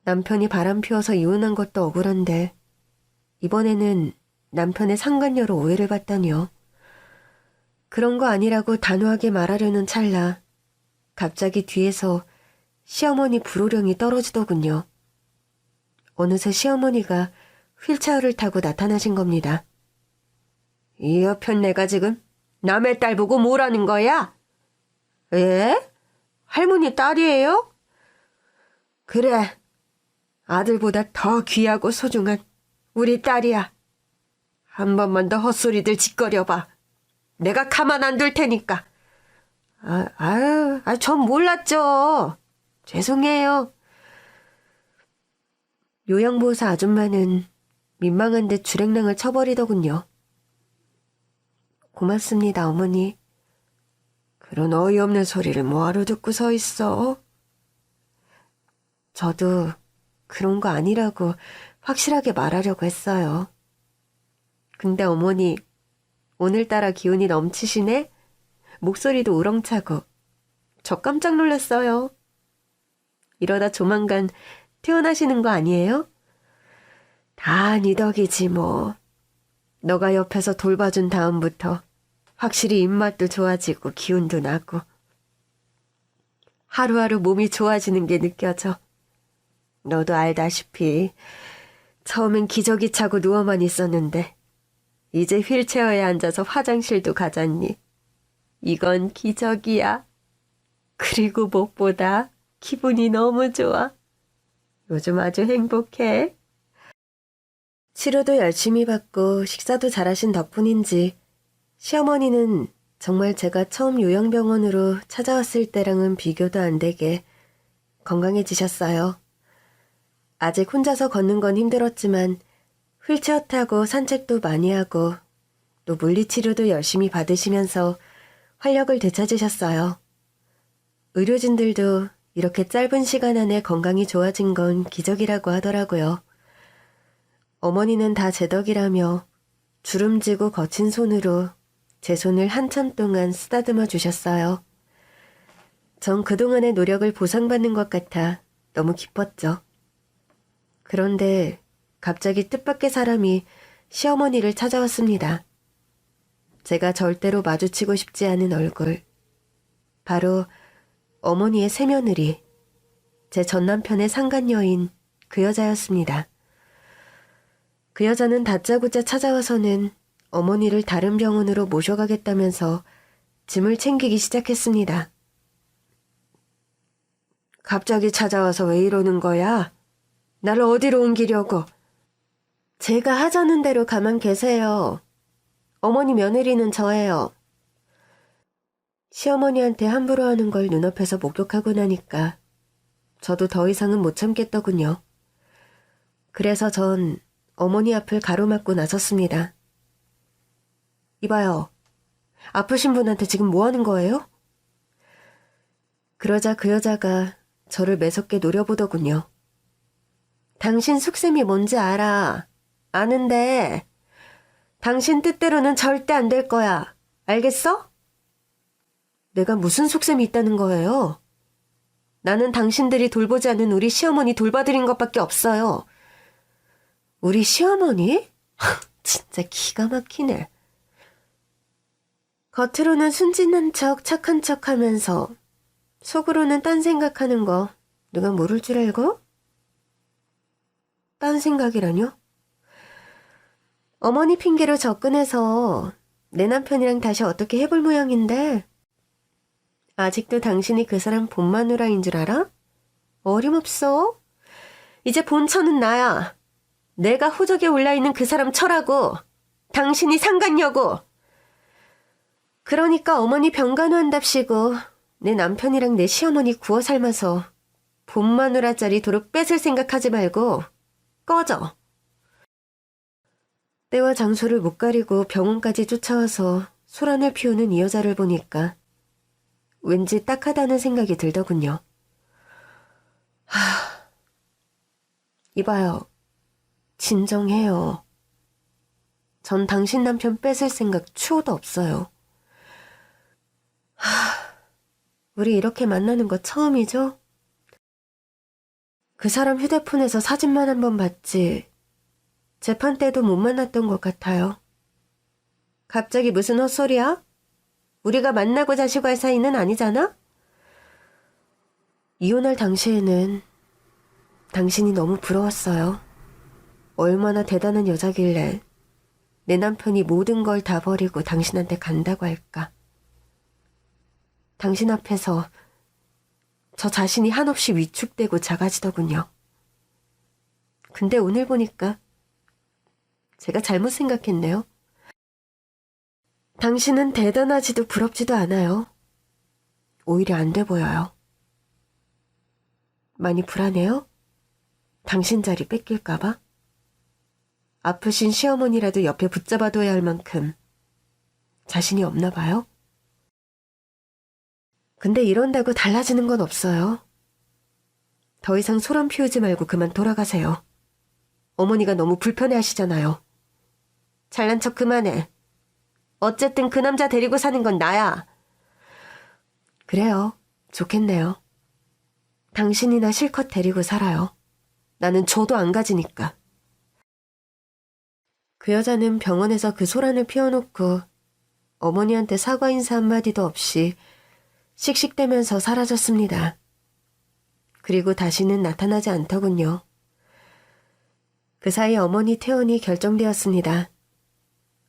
남편이 바람 피워서 이혼한 것도 억울한데 이번에는 남편의 상간녀로 오해를 받다니요. 그런 거 아니라고 단호하게 말하려는 찰나 갑자기 뒤에서 시어머니 불호령이 떨어지더군요. 어느새 시어머니가 휠체어를 타고 나타나신 겁니다. 이 여편 내가 지금 남의 딸 보고 뭐라는 거야? 예? 할머니 딸이에요? 그래, 아들보다 더 귀하고 소중한 우리 딸이야. 한 번만 더 헛소리들 짓거려봐. 내가 가만 안 둘 테니까. 전 몰랐죠. 죄송해요. 요양보호사 아줌마는 민망한 듯 주랭랑을 쳐버리더군요. 고맙습니다, 어머니. 그런 어이없는 소리를 뭐하러 듣고 서 있어? 저도 그런 거 아니라고 확실하게 말하려고 했어요. 근데 어머니, 오늘따라 기운이 넘치시네? 목소리도 우렁차고 저 깜짝 놀랐어요. 이러다 조만간 퇴원하시는 거 아니에요? 다 네 덕이지 뭐. 너가 옆에서 돌봐준 다음부터 확실히 입맛도 좋아지고 기운도 나고 하루하루 몸이 좋아지는 게 느껴져. 너도 알다시피 처음엔 기저귀 차고 누워만 있었는데 이제 휠체어에 앉아서 화장실도 가잖니. 이건 기적이야. 그리고 무엇보다 기분이 너무 좋아. 요즘 아주 행복해. 치료도 열심히 받고 식사도 잘하신 덕분인지 시어머니는 정말 제가 처음 요양병원으로 찾아왔을 때랑은 비교도 안 되게 건강해지셨어요. 아직 혼자서 걷는 건 힘들었지만 휠체어 타고 산책도 많이 하고 또 물리치료도 열심히 받으시면서 활력을 되찾으셨어요. 의료진들도 이렇게 짧은 시간 안에 건강이 좋아진 건 기적이라고 하더라고요. 어머니는 다 제 덕이라며 주름지고 거친 손으로 제 손을 한참 동안 쓰다듬어 주셨어요. 전 그동안의 노력을 보상받는 것 같아 너무 기뻤죠. 그런데 갑자기 뜻밖의 사람이 시어머니를 찾아왔습니다. 제가 절대로 마주치고 싶지 않은 얼굴. 바로 어머니의 새며느리, 제 전남편의 상간녀인 그 여자였습니다. 그 여자는 다짜고짜 찾아와서는 어머니를 다른 병원으로 모셔가겠다면서 짐을 챙기기 시작했습니다. 갑자기 찾아와서 왜 이러는 거야? 나를 어디로 옮기려고? 제가 하자는 대로 가만 계세요. 어머니 며느리는 저예요. 시어머니한테 함부로 하는 걸 눈앞에서 목격하고 나니까 저도 더 이상은 못 참겠더군요. 그래서 전 어머니 앞을 가로막고 나섰습니다. 이봐요. 아프신 분한테 지금 뭐 하는 거예요? 그러자 그 여자가 저를 매섭게 노려보더군요. 당신 속셈이 뭔지 알아. 아는데 당신 뜻대로는 절대 안 될 거야. 알겠어? 내가 무슨 속셈이 있다는 거예요? 나는 당신들이 돌보지 않은 우리 시어머니 돌봐드린 것밖에 없어요. 우리 시어머니? 진짜 기가 막히네. 겉으로는 순진한 척, 착한 척 하면서 속으로는 딴 생각하는 거 누가 모를 줄 알고? 딴 생각이라뇨? 어머니 핑계로 접근해서 내 남편이랑 다시 어떻게 해볼 모양인데 아직도 당신이 그 사람 본 마누라인 줄 알아? 어림없어. 이제 본처는 나야. 내가 호적에 올라있는 그 사람 처라고. 당신이 상관여고. 그러니까 어머니 병간호한답시고 내 남편이랑 내 시어머니 구워 삶아서 본 마누라짜리 도로 뺏을 생각하지 말고 꺼져. 때와 장소를 못 가리고 병원까지 쫓아와서 소란을 피우는 이 여자를 보니까 왠지 딱하다는 생각이 들더군요. 이봐요. 진정해요. 전 당신 남편 뺏을 생각 추호도 없어요. 우리 이렇게 만나는 거 처음이죠? 그 사람 휴대폰에서 사진만 한번 봤지 재판 때도 못 만났던 것 같아요. 갑자기 무슨 헛소리야? 우리가 만나고 자시고 할 사이는 아니잖아? 이혼할 당시에는 당신이 너무 부러웠어요. 얼마나 대단한 여자길래 내 남편이 모든 걸 다 버리고 당신한테 간다고 할까. 당신 앞에서 저 자신이 한없이 위축되고 작아지더군요. 근데 오늘 보니까 제가 잘못 생각했네요. 당신은 대단하지도 부럽지도 않아요. 오히려 안 돼 보여요. 많이 불안해요? 당신 자리 뺏길까봐? 아프신 시어머니라도 옆에 붙잡아둬야 할 만큼 자신이 없나 봐요? 근데 이런다고 달라지는 건 없어요. 더 이상 소란 피우지 말고 그만 돌아가세요. 어머니가 너무 불편해 하시잖아요. 잘난 척 그만해. 어쨌든 그 남자 데리고 사는 건 나야. 그래요. 좋겠네요. 당신이나 실컷 데리고 살아요. 나는 줘도 안 가지니까. 그 여자는 병원에서 그 소란을 피워놓고 어머니한테 사과 인사 한마디도 없이 씩씩대면서 사라졌습니다. 그리고 다시는 나타나지 않더군요. 그 사이 어머니 퇴원이 결정되었습니다.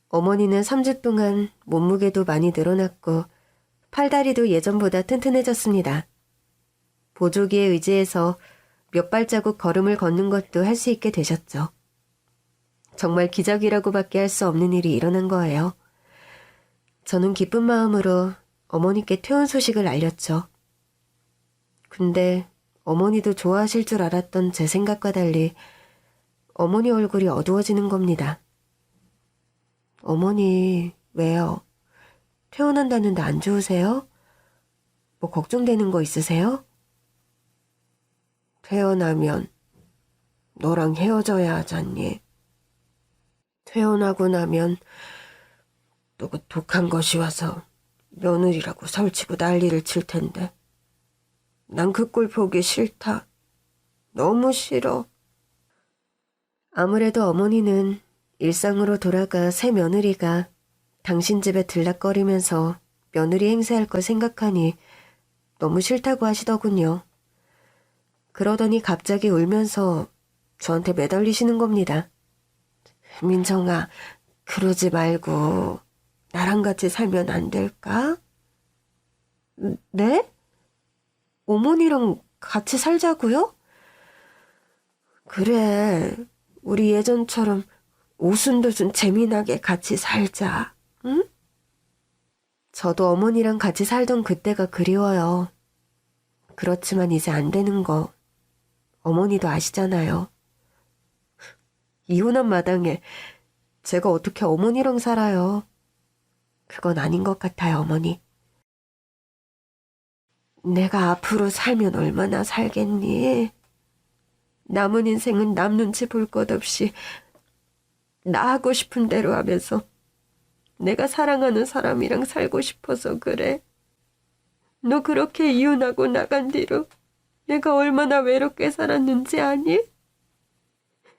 어머니는 3주 동안 몸무게도 많이 늘어났고 팔다리도 예전보다 튼튼해졌습니다. 보조기에 의지해서 몇 발자국 걸음을 걷는 것도 할 수 있게 되셨죠. 정말 기적이라고밖에 할 수 없는 일이 일어난 거예요. 저는 기쁜 마음으로 어머니께 퇴원 소식을 알렸죠. 근데 어머니도 좋아하실 줄 알았던 제 생각과 달리 어머니 얼굴이 어두워지는 겁니다. 어머니, 왜요? 퇴원한다는데 안 좋으세요? 뭐 걱정되는 거 있으세요? 퇴원하면 너랑 헤어져야 하잖니. 퇴원하고 나면 누구 독한 것이 와서 며느리라고 설치고 난리를 칠 텐데. 난 그 꼴 보기 싫다. 너무 싫어. 아무래도 어머니는 일상으로 돌아가 새 며느리가 당신 집에 들락거리면서 며느리 행세할 걸 생각하니 너무 싫다고 하시더군요. 그러더니 갑자기 울면서 저한테 매달리시는 겁니다. 민정아, 그러지 말고 나랑 같이 살면 안 될까? 네? 어머니랑 같이 살자고요? 그래, 우리 예전처럼 오순도순 재미나게 같이 살자, 응? 저도 어머니랑 같이 살던 그때가 그리워요. 그렇지만 이제 안 되는 거 어머니도 아시잖아요. 이혼한 마당에 제가 어떻게 어머니랑 살아요. 그건 아닌 것 같아요, 어머니. 내가 앞으로 살면 얼마나 살겠니? 남은 인생은 남 눈치 볼 것 없이 나 하고 싶은 대로 하면서 내가 사랑하는 사람이랑 살고 싶어서 그래. 너 그렇게 이혼하고 나간 뒤로 내가 얼마나 외롭게 살았는지 아니?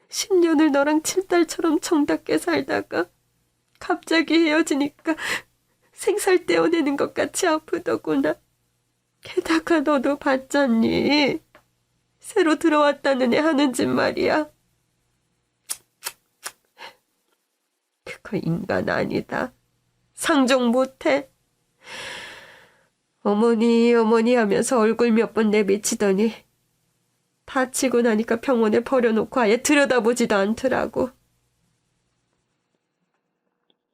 10년을 너랑 친딸처럼 정답게 살다가 갑자기 헤어지니까 생살 떼어내는 것 같이 아프더구나. 게다가 너도 봤잖니. 새로 들어왔다는 애 하는 짓 말이야. 그거 인간 아니다. 상종 못해. 어머니 어머니 하면서 얼굴 몇 번 내비치더니 다치고 나니까 병원에 버려놓고 아예 들여다보지도 않더라고.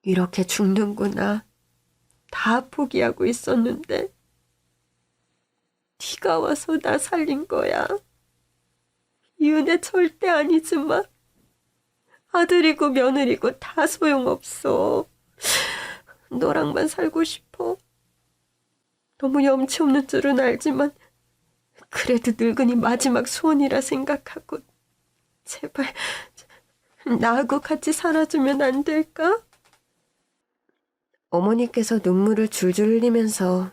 이렇게 죽는구나. 다 포기하고 있었는데 네가 와서 나 살린 거야. 이 은혜 절대 아니지만 아들이고 며느리고 다 소용없어. 너랑만 살고 싶어. 너무 염치 없는 줄은 알지만 그래도 늙은이 마지막 소원이라 생각하고 제발 나하고 같이 살아주면 안 될까? 어머니께서 눈물을 줄줄 흘리면서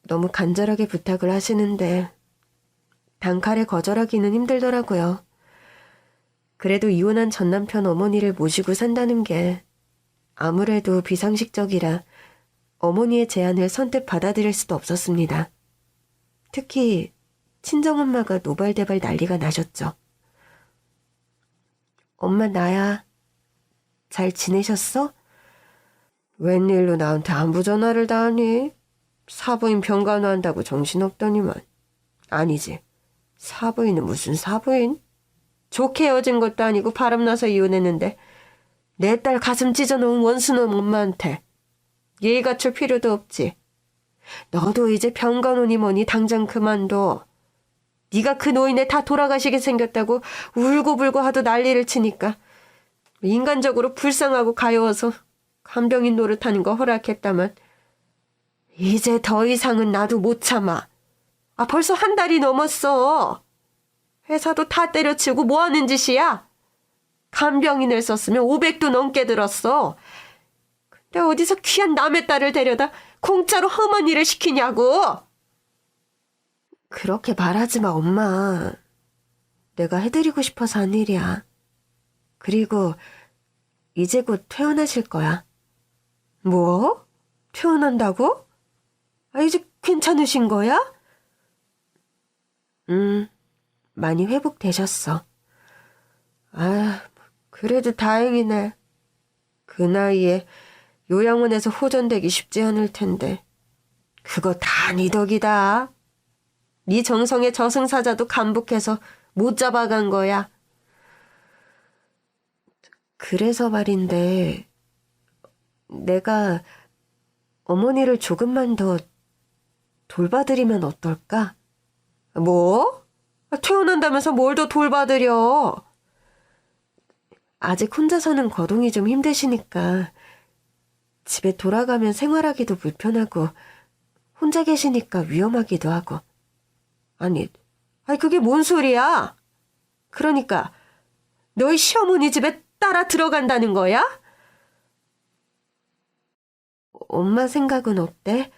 너무 간절하게 부탁을 하시는데 단칼에 거절하기는 힘들더라고요. 그래도 이혼한 전남편 어머니를 모시고 산다는 게 아무래도 비상식적이라 어머니의 제안을 선뜻 받아들일 수도 없었습니다. 특히 친정엄마가 노발대발 난리가 나셨죠. 엄마 나야. 잘 지내셨어? 웬일로 나한테 안부 전화를 다 하니? 사부인 병간호한다고 정신없더니만. 아니지. 사부인은 무슨 사부인? 좋게 헤어진 것도 아니고 바람나서 이혼했는데 내 딸 가슴 찢어놓은 원수놈 엄마한테 예의 갖출 필요도 없지. 너도 이제 병간호니 뭐니 당장 그만둬. 네가 그 노인네 다 돌아가시게 생겼다고 울고불고 하도 난리를 치니까 인간적으로 불쌍하고 가여워서 간병인 노릇하는 거 허락했다만 이제 더 이상은 나도 못 참아. 벌써 한 달이 넘었어. 회사도 다 때려치우고 뭐 하는 짓이야? 간병인을 썼으면 500도 넘게 들었어. 근데 어디서 귀한 남의 딸을 데려다 공짜로 험한 일을 시키냐고. 그렇게 말하지 마, 엄마. 내가 해드리고 싶어서 한 일이야. 그리고 이제 곧 퇴원하실 거야. 뭐? 퇴원한다고? 이제 괜찮으신 거야? 많이 회복되셨어. 그래도 다행이네. 그 나이에 요양원에서 호전되기 쉽지 않을 텐데. 그거 다 네 덕이다. 네 정성에 저승사자도 감복해서 못 잡아간 거야. 그래서 말인데 내가 어머니를 조금만 더 돌봐드리면 어떨까? 뭐? 퇴원한다면서 뭘 더 돌봐드려? 아직 혼자 사는 거동이 좀 힘드시니까 집에 돌아가면 생활하기도 불편하고 혼자 계시니까 위험하기도 하고. 아니 그게 뭔 소리야? 그러니까 너희 시어머니 집에 따라 들어간다는 거야? 엄마 생각은 어때?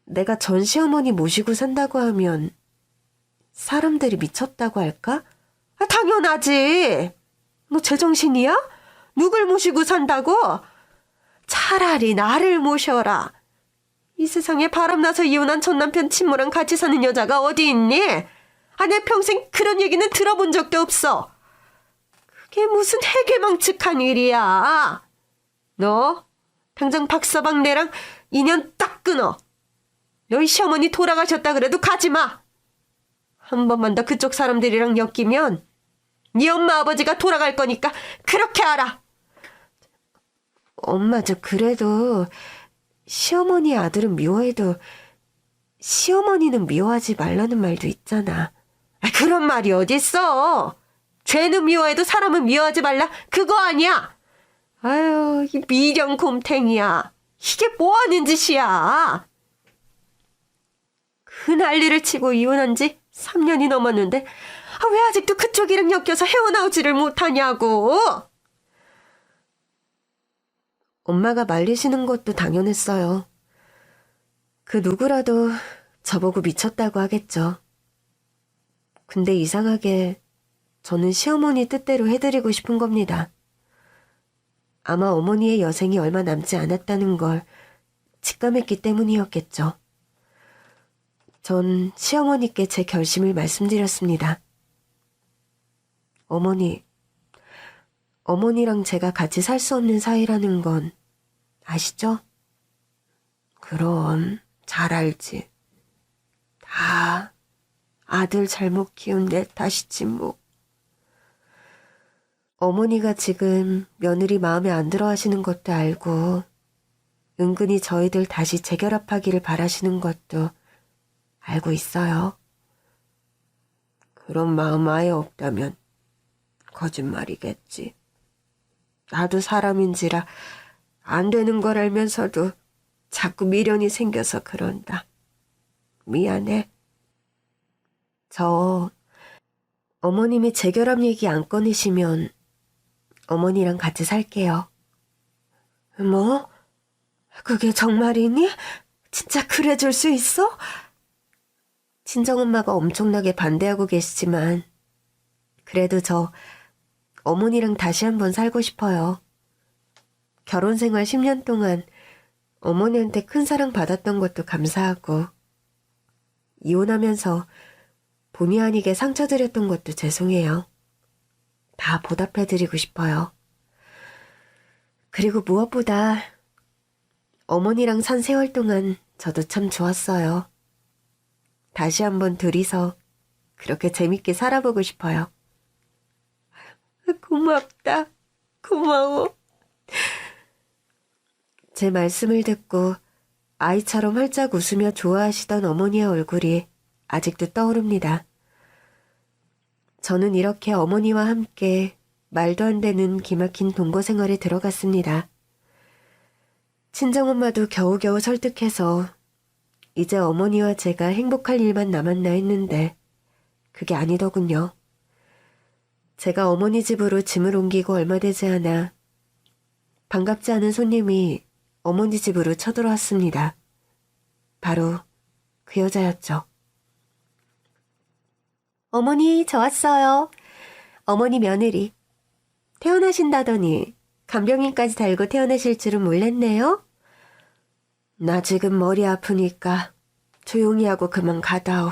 내가 전 시어머니 모시고 산다고 하면 사람들이 미쳤다고 할까? 당연하지. 너 제정신이야? 누굴 모시고 산다고? 차라리 나를 모셔라. 이 세상에 바람나서 이혼한 전남편 친모랑 같이 사는 여자가 어디 있니? 내 평생 그런 얘기는 들어본 적도 없어. 그게 무슨 해괴망측한 일이야. 너 당장 박서방 내랑 인연 딱 끊어. 너희 시어머니 돌아가셨다 그래도 가지마. 한 번만 더 그쪽 사람들이랑 엮이면 네 엄마 아버지가 돌아갈 거니까 그렇게 알아. 엄마 그래도 시어머니 아들은 미워해도 시어머니는 미워하지 말라는 말도 있잖아. 그런 말이 어딨어. 죄는 미워해도 사람은 미워하지 말라 그거 아니야. 이 미련 곰탱이야. 이게 뭐하는 짓이야. 그 난리를 치고 이혼한 지 3년이 넘었는데 왜 아직도 그쪽이랑 엮여서 헤어나오지를 못하냐고. 엄마가 말리시는 것도 당연했어요. 그 누구라도 저보고 미쳤다고 하겠죠. 근데 이상하게 저는 시어머니 뜻대로 해드리고 싶은 겁니다. 아마 어머니의 여생이 얼마 남지 않았다는 걸 직감했기 때문이었겠죠. 전 시어머니께 제 결심을 말씀드렸습니다. 어머니랑 제가 같이 살 수 없는 사이라는 건 아시죠? 그럼 잘 알지. 다 아들 잘못 키운 내 탓이지 뭐. 어머니가 지금 며느리 마음에 안 들어 하시는 것도 알고 은근히 저희들 다시 재결합하기를 바라시는 것도 알고 있어요. 그런 마음 아예 없다면 거짓말이겠지. 나도 사람인지라 안 되는 걸 알면서도 자꾸 미련이 생겨서 그런다. 미안해. 저 어머님이 재결합 얘기 안 꺼내시면 어머니랑 같이 살게요. 뭐? 그게 정말이니? 진짜 그래 줄 수 있어? 친정엄마가 엄청나게 반대하고 계시지만 그래도 저 어머니랑 다시 한번 살고 싶어요. 결혼 생활 10년 동안 어머니한테 큰 사랑 받았던 것도 감사하고 이혼하면서 본의 아니게 상처드렸던 것도 죄송해요. 다 보답해드리고 싶어요. 그리고 무엇보다 어머니랑 산 세월 동안 저도 참 좋았어요. 다시 한번 둘이서 그렇게 재밌게 살아보고 싶어요. 고맙다. 고마워. 제 말씀을 듣고 아이처럼 활짝 웃으며 좋아하시던 어머니의 얼굴이 아직도 떠오릅니다. 저는 이렇게 어머니와 함께 말도 안 되는 기막힌 동거 생활에 들어갔습니다. 친정엄마도 겨우겨우 설득해서 이제 어머니와 제가 행복할 일만 남았나 했는데 그게 아니더군요. 제가 어머니 집으로 짐을 옮기고 얼마 되지 않아 반갑지 않은 손님이 어머니 집으로 쳐들어왔습니다. 바로 그 여자였죠. 어머니, 저 왔어요. 어머니 며느리. 퇴원하신다더니 간병인까지 달고 퇴원하실 줄은 몰랐네요. 나 지금 머리 아프니까 조용히 하고 그만 가다오.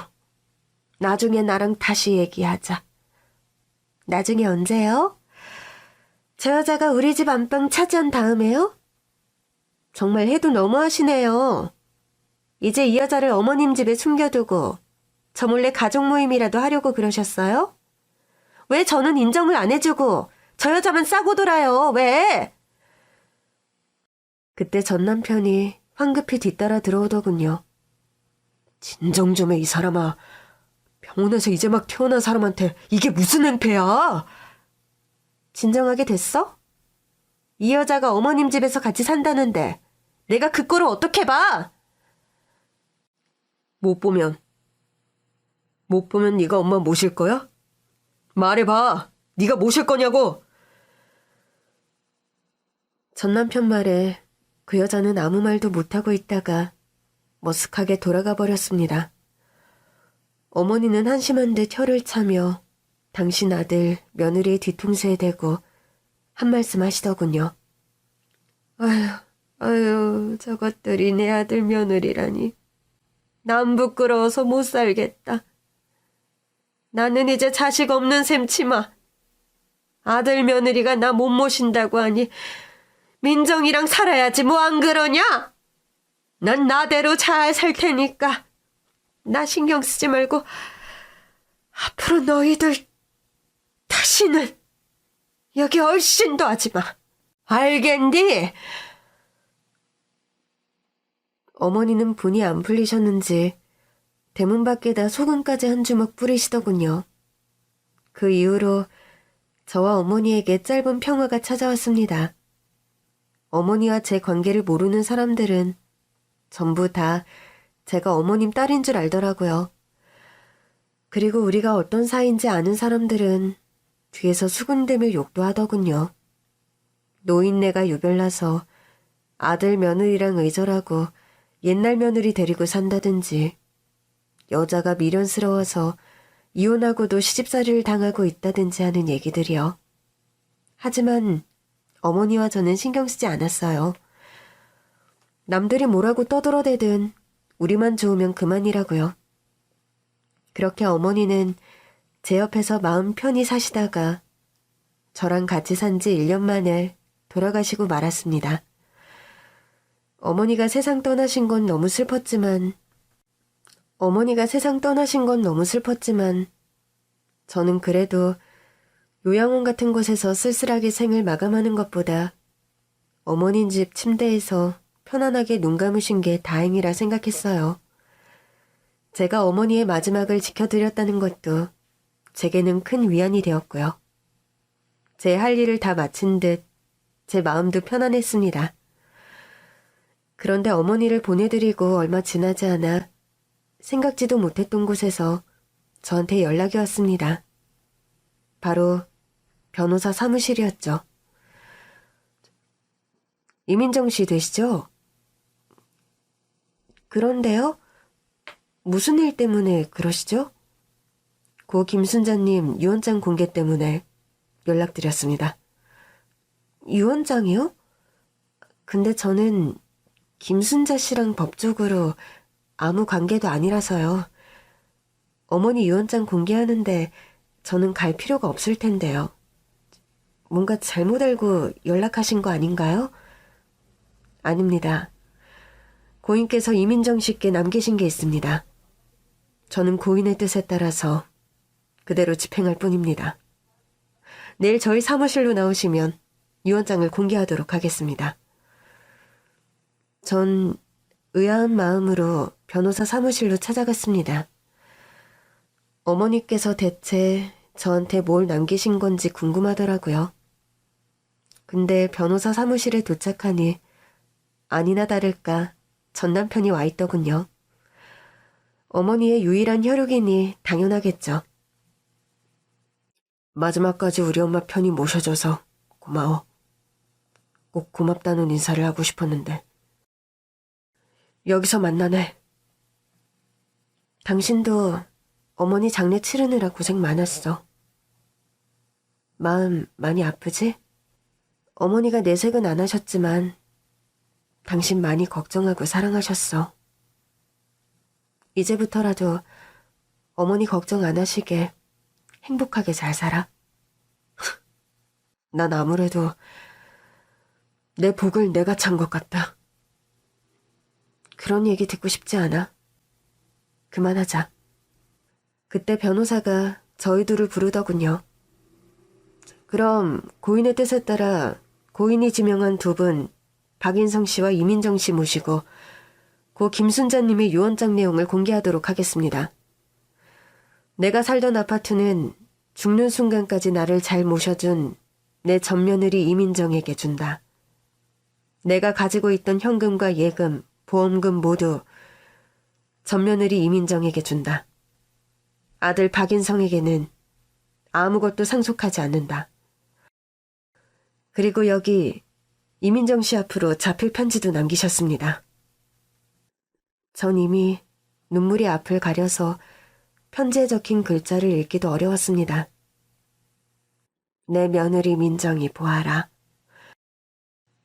나중에 나랑 다시 얘기하자. 나중에 언제요? 저 여자가 우리 집 안방 차지한 다음에요? 정말 해도 너무하시네요. 이제 이 여자를 어머님 집에 숨겨두고 저 몰래 가족 모임이라도 하려고 그러셨어요? 왜 저는 인정을 안 해주고 저 여자만 싸고 돌아요? 왜? 그때 전 남편이 황급히 뒤따라 들어오더군요. 진정 좀 해, 이 사람아. 병원에서 이제 막 태어난 사람한테 이게 무슨 행패야? 진정하게 됐어? 이 여자가 어머님 집에서 같이 산다는데 내가 그 꼴을 어떻게 봐? 못 보면 네가 엄마 모실 거야? 말해봐. 네가 모실 거냐고. 전 남편 말에 그 여자는 아무 말도 못하고 있다가 머쓱하게 돌아가 버렸습니다. 어머니는 한심한 듯 혀를 차며 당신 아들 며느리의 뒤통수에 대고 한 말씀 하시더군요. 아유, 저것들이 내 아들 며느리라니. 난 부끄러워서 못 살겠다. 나는 이제 자식 없는 셈치마. 아들 며느리가 나 못 모신다고 하니 민정이랑 살아야지 뭐 안 그러냐? 난 나대로 잘 살 테니까 나 신경 쓰지 말고 앞으로 너희들 다시는 여기 얼씬도 하지 마. 알겠니? 어머니는 분이 안 풀리셨는지 대문 밖에다 소금까지 한 주먹 뿌리시더군요. 그 이후로 저와 어머니에게 짧은 평화가 찾아왔습니다. 어머니와 제 관계를 모르는 사람들은 전부 다 제가 어머님 딸인 줄 알더라고요. 그리고 우리가 어떤 사이인지 아는 사람들은 뒤에서 수군대며 욕도 하더군요. 노인네가 유별나서 아들 며느리랑 의절하고 옛날 며느리 데리고 산다든지, 여자가 미련스러워서 이혼하고도 시집살이를 당하고 있다든지 하는 얘기들이요. 하지만 어머니와 저는 신경 쓰지 않았어요. 남들이 뭐라고 떠들어대든 우리만 좋으면 그만이라고요. 그렇게 어머니는 제 옆에서 마음 편히 사시다가 저랑 같이 산 지 1년 만에 돌아가시고 말았습니다. 어머니가 세상 떠나신 건 너무 슬펐지만 저는 그래도 요양원 같은 곳에서 쓸쓸하게 생을 마감하는 것보다 어머님 집 침대에서 편안하게 눈 감으신 게 다행이라 생각했어요. 제가 어머니의 마지막을 지켜드렸다는 것도 제게는 큰 위안이 되었고요. 제 할 일을 다 마친 듯 제 마음도 편안했습니다. 그런데 어머니를 보내드리고 얼마 지나지 않아 생각지도 못했던 곳에서 저한테 연락이 왔습니다. 바로 변호사 사무실이었죠. 이민정 씨 되시죠? 그런데요? 무슨 일 때문에 그러시죠? 고 김순자님 유언장 공개 때문에 연락드렸습니다. 유언장이요? 근데 저는 김순자 씨랑 법적으로 아무 관계도 아니라서요. 어머니 유언장 공개하는데 저는 갈 필요가 없을 텐데요. 뭔가 잘못 알고 연락하신 거 아닌가요? 아닙니다. 고인께서 이민정 씨께 남기신 게 있습니다. 저는 고인의 뜻에 따라서 그대로 집행할 뿐입니다. 내일 저희 사무실로 나오시면 유언장을 공개하도록 하겠습니다. 전 의아한 마음으로 변호사 사무실로 찾아갔습니다. 어머니께서 대체 저한테 뭘 남기신 건지 궁금하더라고요. 근데 변호사 사무실에 도착하니 아니나 다를까 전 남편이 와 있더군요. 어머니의 유일한 혈육이니 당연하겠죠. 마지막까지 우리 엄마 편히 모셔줘서 고마워. 꼭 고맙다는 인사를 하고 싶었는데. 여기서 만나네. 당신도 어머니 장례 치르느라 고생 많았어. 마음 많이 아프지? 어머니가 내색은 안 하셨지만 당신 많이 걱정하고 사랑하셨어. 이제부터라도 어머니 걱정 안 하시게 행복하게 잘 살아. 난 아무래도 내 복을 내가 찬 것 같다. 그런 얘기 듣고 싶지 않아. 그만하자. 그때 변호사가 저희 둘을 부르더군요. 그럼 고인의 뜻에 따라 고인이 지명한 두 분, 박인성 씨와 이민정 씨 모시고 고 김순자님의 유언장 내용을 공개하도록 하겠습니다. 내가 살던 아파트는 죽는 순간까지 나를 잘 모셔준 내 맏며느리 이민정에게 준다. 내가 가지고 있던 현금과 예금, 보험금 모두 맏며느리 이민정에게 준다. 아들 박인성에게는 아무것도 상속하지 않는다. 그리고 여기 이민정 씨 앞으로 자필 편지도 남기셨습니다. 전 이미 눈물이 앞을 가려서 편지에 적힌 글자를 읽기도 어려웠습니다. 내 며느리 민정이 보아라.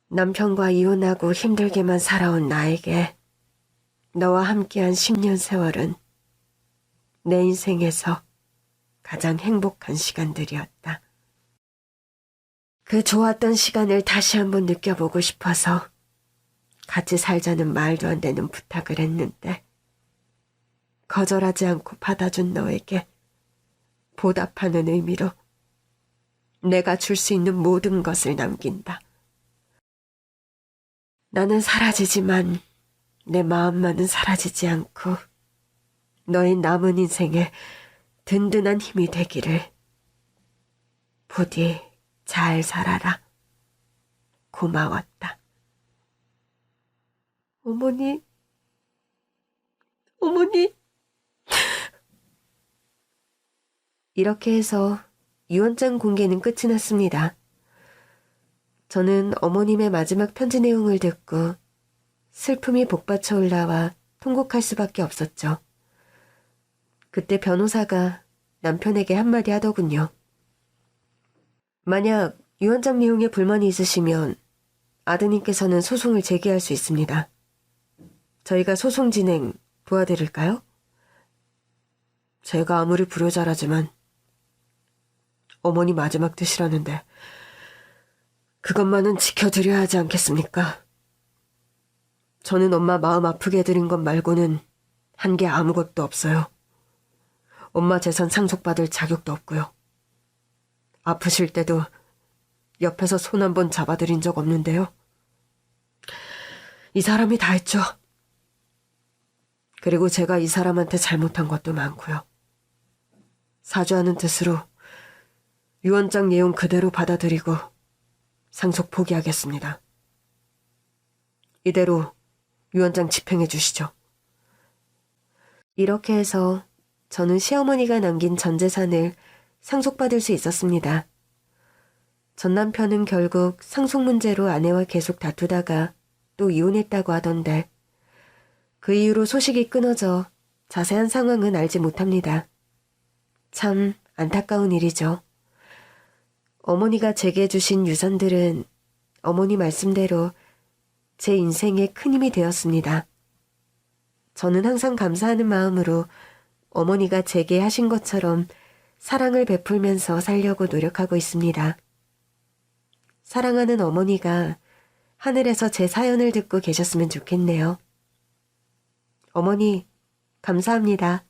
남편과 이혼하고 힘들게만 살아온 나에게 너와 함께한 10년 세월은 내 인생에서 가장 행복한 시간들이었다. 그 좋았던 시간을 다시 한번 느껴보고 싶어서 같이 살자는 말도 안 되는 부탁을 했는데 거절하지 않고 받아준 너에게 보답하는 의미로 내가 줄 수 있는 모든 것을 남긴다. 나는 사라지지만 내 마음만은 사라지지 않고 너의 남은 인생에 든든한 힘이 되기를. 부디 잘 살아라. 고마웠다. 어머니. 이렇게 해서 유언장 공개는 끝이 났습니다. 저는 어머님의 마지막 편지 내용을 듣고 슬픔이 복받쳐 올라와 통곡할 수밖에 없었죠. 그때 변호사가 남편에게 한마디 하더군요. 만약 유언장 내용에 불만이 있으시면 아드님께서는 소송을 제기할 수 있습니다. 저희가 소송 진행 도와드릴까요? 제가 아무리 불효자라지만 어머니 마지막 뜻이라는데 그것만은 지켜드려야 하지 않겠습니까? 저는 엄마 마음 아프게 해드린 것 말고는 한 게 아무것도 없어요. 엄마 재산 상속받을 자격도 없고요. 아프실 때도 옆에서 손 한 번 잡아드린 적 없는데요. 이 사람이 다 했죠. 그리고 제가 이 사람한테 잘못한 것도 많고요. 사죄하는 뜻으로 유언장 내용 그대로 받아들이고 상속 포기하겠습니다. 이대로 유언장 집행해 주시죠. 이렇게 해서 저는 시어머니가 남긴 전 재산을 상속받을 수 있었습니다. 전 남편은 결국 상속 문제로 아내와 계속 다투다가 또 이혼했다고 하던데 그 이후로 소식이 끊어져 자세한 상황은 알지 못합니다. 참 안타까운 일이죠. 어머니가 제게 주신 유산들은 어머니 말씀대로 제 인생에 큰 힘이 되었습니다. 저는 항상 감사하는 마음으로 어머니가 제게 하신 것처럼 사랑을 베풀면서 살려고 노력하고 있습니다. 사랑하는 어머니가 하늘에서 제 사연을 듣고 계셨으면 좋겠네요. 어머니, 감사합니다.